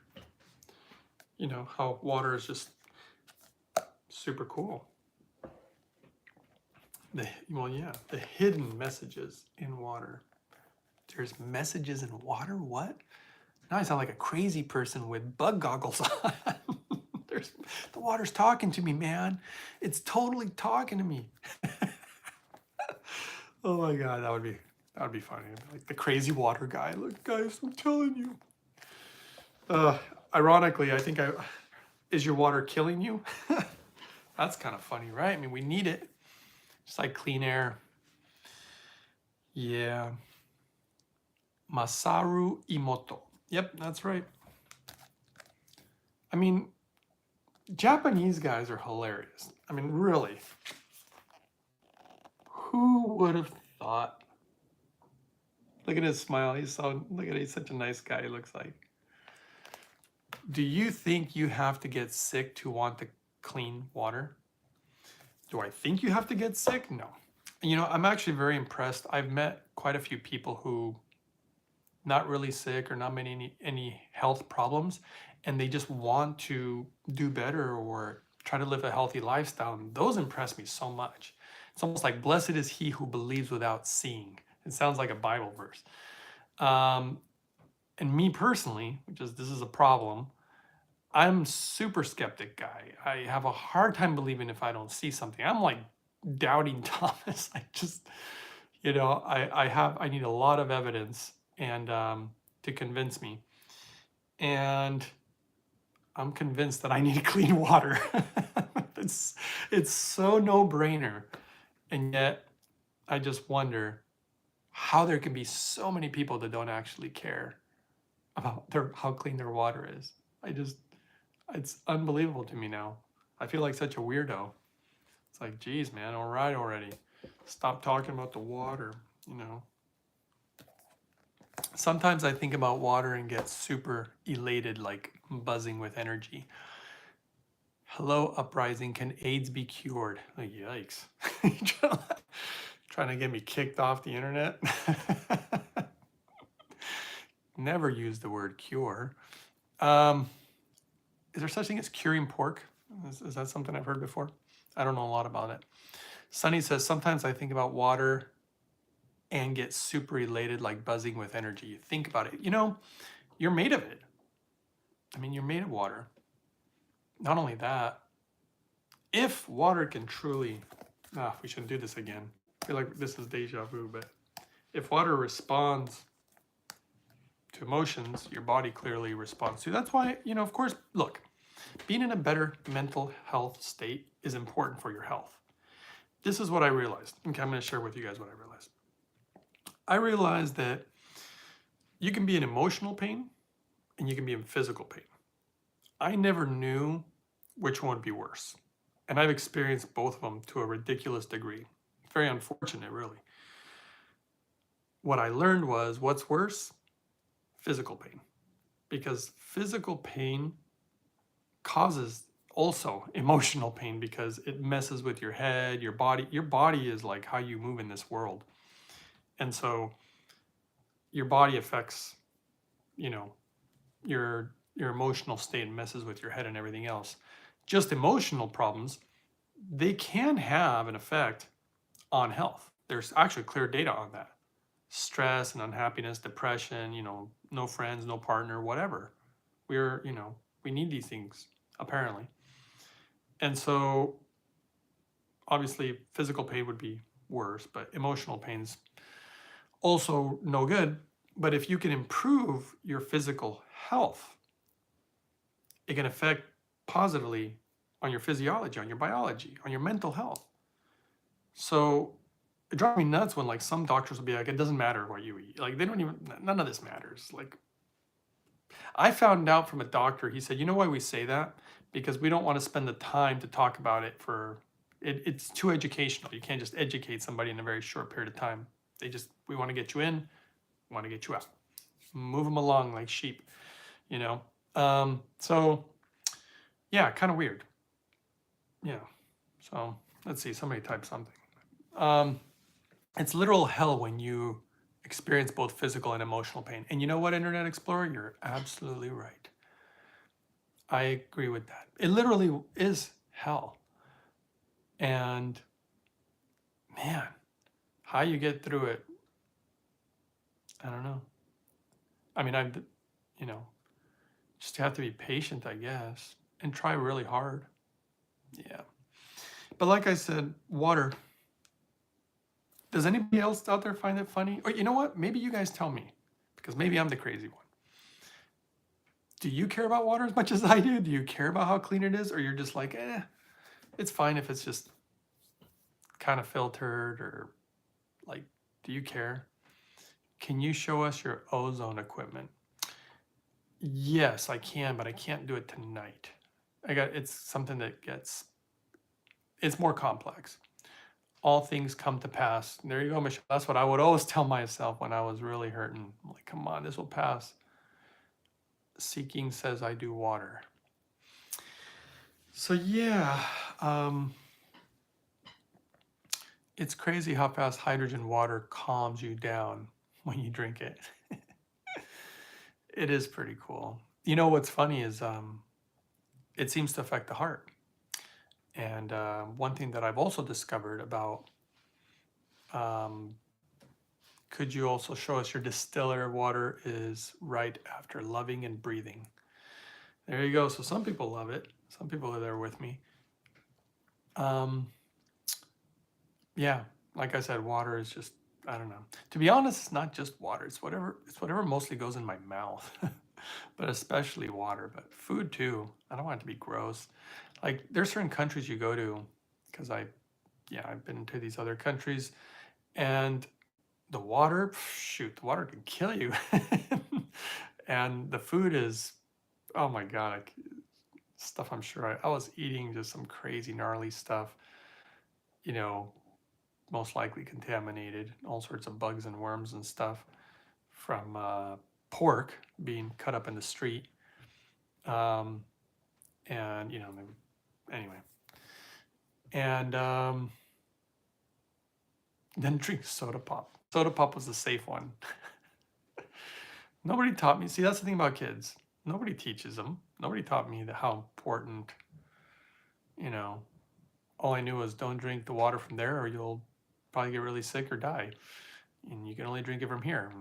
how water is just super cool. The hidden messages in water. There's messages in water? What? Now I sound like a crazy person with bug goggles on. The water's talking to me, man. It's totally talking to me. Oh my God, that would be funny. Like the crazy water guy. Look, guys, I'm telling you. Ironically, I think is your water killing you? That's kind of funny, right? I mean, we need it. Just like clean air. Yeah. Masaru Imoto. Yep, that's right. I mean, Japanese guys are hilarious. I mean, really. Who would have thought? Look at his smile. He's such a nice guy, he looks like. Do you think you have to get sick to want to clean water? Do I think you have to get sick? No. I'm actually very impressed. I've met quite a few people who not really sick or not any health problems, and they just want to do better or try to live a healthy lifestyle. And those impress me so much. It's almost like blessed is he who believes without seeing. It sounds like a Bible verse. And me personally, this is a problem, I'm super skeptic guy. I have a hard time believing if I don't see something. I'm like doubting Thomas. I just, I need a lot of evidence and to convince me. And I'm convinced that I need clean water. It's so no-brainer. And yet I just wonder how there can be so many people that don't actually care about how clean their water is. It's unbelievable to me now. I feel like such a weirdo. It's like, geez, man, all right already. Stop talking about the water, Sometimes I think about water and get super elated, like buzzing with energy. Hello, Uprising. Can AIDS be cured? Oh, yikes. Trying to get me kicked off the internet? Never use the word cure. Is there such thing as curing pork? Is that something I've heard before? I don't know a lot about it. Sunny says, sometimes I think about water and get super elated, like buzzing with energy. You think about it. You're made of it. I mean, you're made of water. Not only that, if water can truly, we shouldn't do this again. I feel like this is deja vu, but if water responds to emotions, your body clearly responds to. That's why, of course, look, Being in a better mental health state is important for your health. This is what I realized. Okay, I'm going to share with you guys what I realized. I realized that you can be in emotional pain and you can be in physical pain. I never knew which one would be worse. And I've experienced both of them to a ridiculous degree. Very unfortunate, really. What I learned was what's worse? Physical pain. Because physical pain causes also emotional pain because it messes with your head, your body. Your body is like how you move in this world. And so your body affects, you know, your emotional state and messes with your head and everything else. Just emotional problems, they can have an effect on health. There's actually clear data on that. Stress and unhappiness, depression, no friends, no partner, whatever. We need these things, apparently. And so obviously physical pain would be worse, but emotional pain's also no good. But if you can improve your physical health, it can affect positively on your physiology, on your biology, on your mental health. So it drives me nuts when like some doctors will be like, it doesn't matter what you eat. Like none of this matters. Like I found out from a doctor, he said, you know why we say that? Because we don't want to spend the time to talk about it it's too educational. You can't just educate somebody in a very short period of time. We want to get you in, we want to get you out. Move them along like sheep, So yeah, kind of weird. Yeah. So let's see, somebody type something. It's literal hell when you experience both physical and emotional pain. And you know what, Internet Explorer? You're absolutely right. I agree with that. It literally is hell. And man, how you get through it, I don't know. I mean, just have to be patient, I guess, and try really hard. Yeah. But like I said, water. Does anybody else out there find it funny? Or you know what? Maybe you guys tell me, because maybe I'm the crazy one. Do you care about water as much as I do? Do you care about how clean it is? Or you're just like, it's fine if it's just kind of filtered, or like, do you care? Can you show us your ozone equipment? Yes, I can, but I can't do it tonight. It's something it's more complex. All things come to pass. There you go, Michelle. That's what I would always tell myself when I was really hurting. I'm like, come on, this will pass. Seeking says I do water. So yeah, it's crazy how fast hydrogen water calms you down when you drink it. It is pretty cool. You know what's funny is it seems to affect the heart. And one thing that I've also discovered about, could you also show us your distiller water is right after loving and breathing? There you go. So some people love it. Some people are there with me. Yeah, like I said, water is just, I don't know. To be honest, it's not just water. It's whatever mostly goes in my mouth, but especially water, but food too. I don't want it to be gross. Like there's certain countries you go to, because I've been to these other countries, and the water, shoot, the water can kill you. And the food is, oh my God, stuff I'm sure I was eating just some crazy gnarly stuff, most likely contaminated, all sorts of bugs and worms and stuff from pork being cut up in the street. And, anyway. And then drink soda pop. Soda pop was the safe one. Nobody taught me. See, that's the thing about kids. Nobody teaches them. Nobody taught me how important, all I knew was don't drink the water from there or you'll probably get really sick or die. And you can only drink it from here,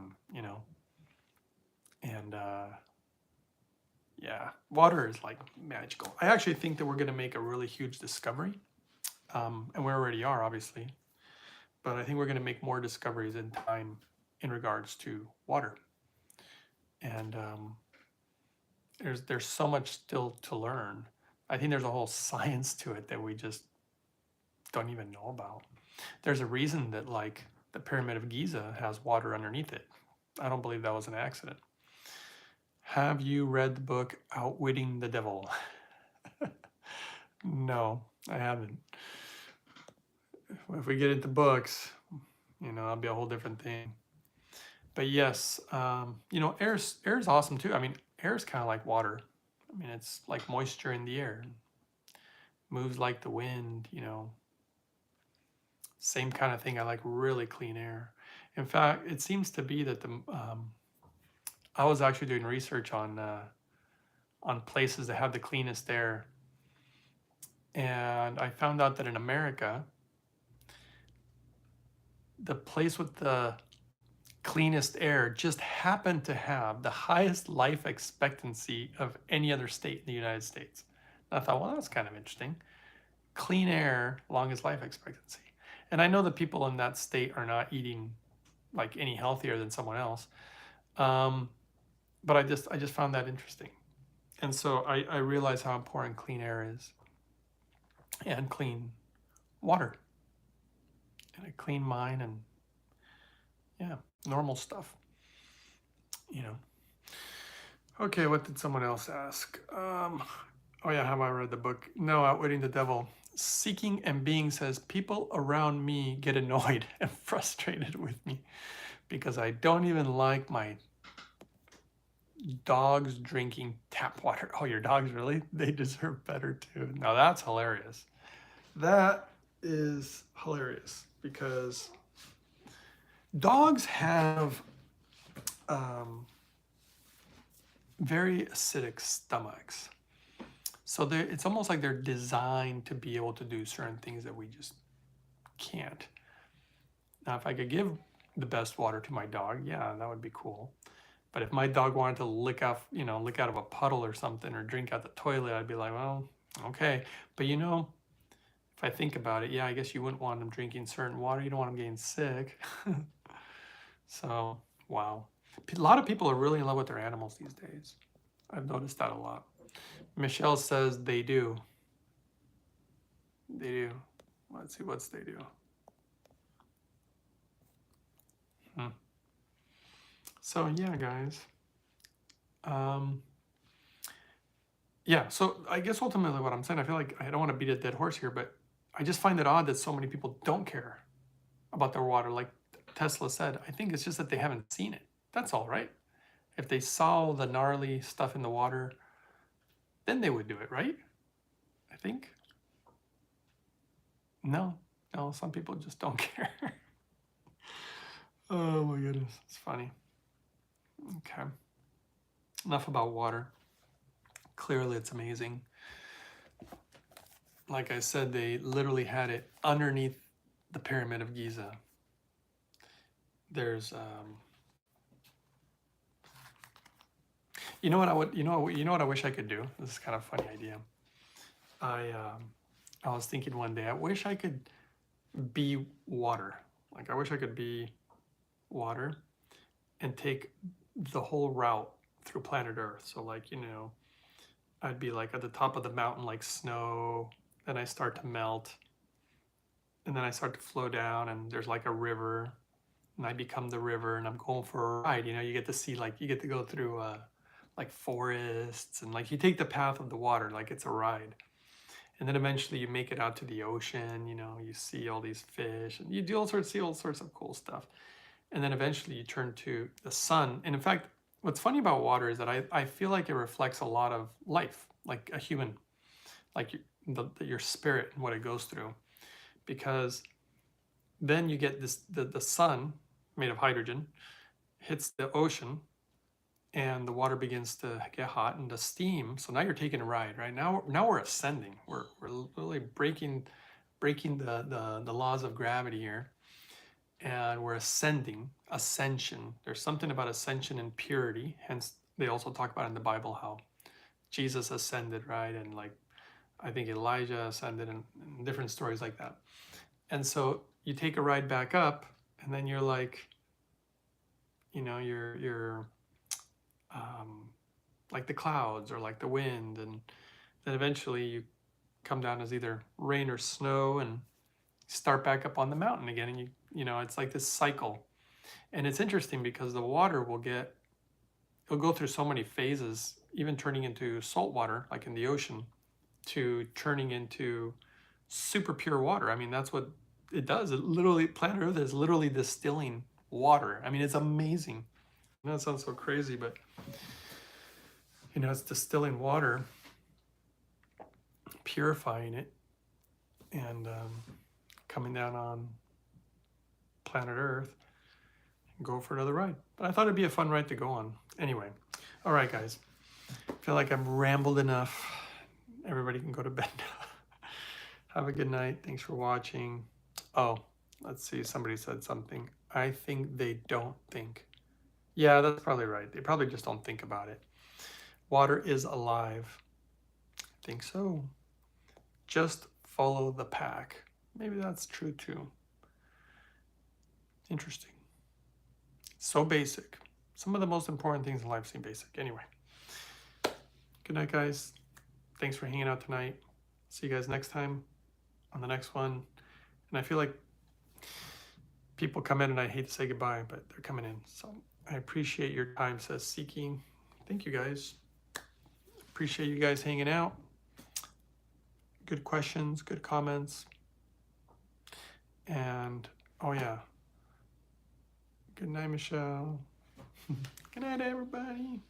And yeah, water is like magical. I actually think that we're going to make a really huge discovery. And we already are, obviously. But I think we're going to make more discoveries in time in regards to water. And there's so much still to learn. I think there's a whole science to it that we just don't even know about. There's a reason that like the Pyramid of Giza has water underneath it. I don't believe that was an accident. Have you read the book Outwitting the Devil? No, I haven't. If we get into books, that'll be a whole different thing. But yes, air's awesome too. I mean, air is kind of like water. I mean, it's like moisture in the air. Moves like the wind, Same kind of thing. I like really clean air. In fact, it seems to be that I was actually doing research on places that have the cleanest air, and I found out that in America, the place with the cleanest air just happened to have the highest life expectancy of any other state in the United States. And I thought, well, that's kind of interesting. Clean air, longest life expectancy. And I know that people in that state are not eating like any healthier than someone else. But I just found that interesting. And so I realize how important clean air is, and clean water, and a clean mind, and yeah, normal stuff, Okay, what did someone else ask? Oh yeah, have I read the book? No, Outwitting the Devil. Seeking and Being says, people around me get annoyed and frustrated with me because I don't even like my dogs drinking tap water. Oh, your dogs, really? They deserve better too. Now that's hilarious. That is hilarious because dogs have very acidic stomachs. So it's almost like they're designed to be able to do certain things that we just can't. Now, if I could give the best water to my dog, yeah, that would be cool. But if my dog wanted to lick out of a puddle or something, or drink out the toilet, I'd be like, well, okay. But if I think about it, yeah, I guess you wouldn't want them drinking certain water. You don't want them getting sick. So, wow. A lot of people are really in love with their animals these days. I've noticed that a lot. Michelle says they do. They do. Let's see, what's they do? So yeah, guys. Yeah, so I guess ultimately what I'm saying, I feel like I don't want to beat a dead horse here, but I just find it odd that so many people don't care about their water. Like Tesla said, I think it's just that they haven't seen it. That's all, right? If they saw the gnarly stuff in the water, then they would do it, right? I think. No, some people just don't care. Oh my goodness, it's funny. Okay. Enough about water. Clearly it's amazing. Like I said, they literally had it underneath the Pyramid of Giza. There's what I wish I could do? This is kind of a funny idea. I was thinking one day, I wish I could be water. Like I wish I could be water and take the whole route through planet Earth. So like, I'd be like at the top of the mountain like snow, then I start to melt, and then I start to flow down, and there's like a river, and I become the river, and I'm going for a ride. You get to see, like, you get to go through like forests, and like you take the path of the water like it's a ride. And then eventually you make it out to the ocean, you see all these fish, and you do see all sorts of cool stuff. And then eventually you turn to the sun. And in fact, what's funny about water is that I feel like it reflects a lot of life, like a human, like your spirit and what it goes through. Because then you get the sun made of hydrogen hits the ocean, and the water begins to get hot, and the steam. So now you're taking a ride, right? Now we're ascending. We're really breaking the laws of gravity here, and we're ascension. There's something about ascension and purity. Hence, they also talk about in the Bible how Jesus ascended, right? And like, I think Elijah ascended, and different stories like that. And so you take a ride back up, and then you're like, you're like the clouds or like the wind, and then eventually you come down as either rain or snow and start back up on the mountain again, and you know, it's like this cycle. And it's interesting because the water it'll go through so many phases, even turning into salt water like in the ocean to turning into super pure water. I mean, that's what it does. It literally, planet Earth is literally distilling water. I mean, it's amazing. I know it sounds so crazy, but you know, it's distilling water, purifying it, and coming down on planet Earth and go for another ride. But I thought it'd be a fun ride to go on. Anyway, all right, guys. I feel like I've rambled enough. Everybody can go to bed now. Have a good night. Thanks for watching. Oh, let's see. Somebody said something. I think they don't think. Yeah, that's probably right. They probably just don't think about it. Water is alive. I think so. Just follow the pack. Maybe that's true too. Interesting. So basic. Some of the most important things in life seem basic. Anyway. Good night, guys. Thanks for hanging out tonight. See you guys next time on the next one. And I feel like people come in and I hate to say goodbye, but they're coming in. So I appreciate your time, says Seeking. Thank you, guys. Appreciate you guys hanging out. Good questions, good comments. And, oh yeah. Good night, Michelle. Good night, everybody.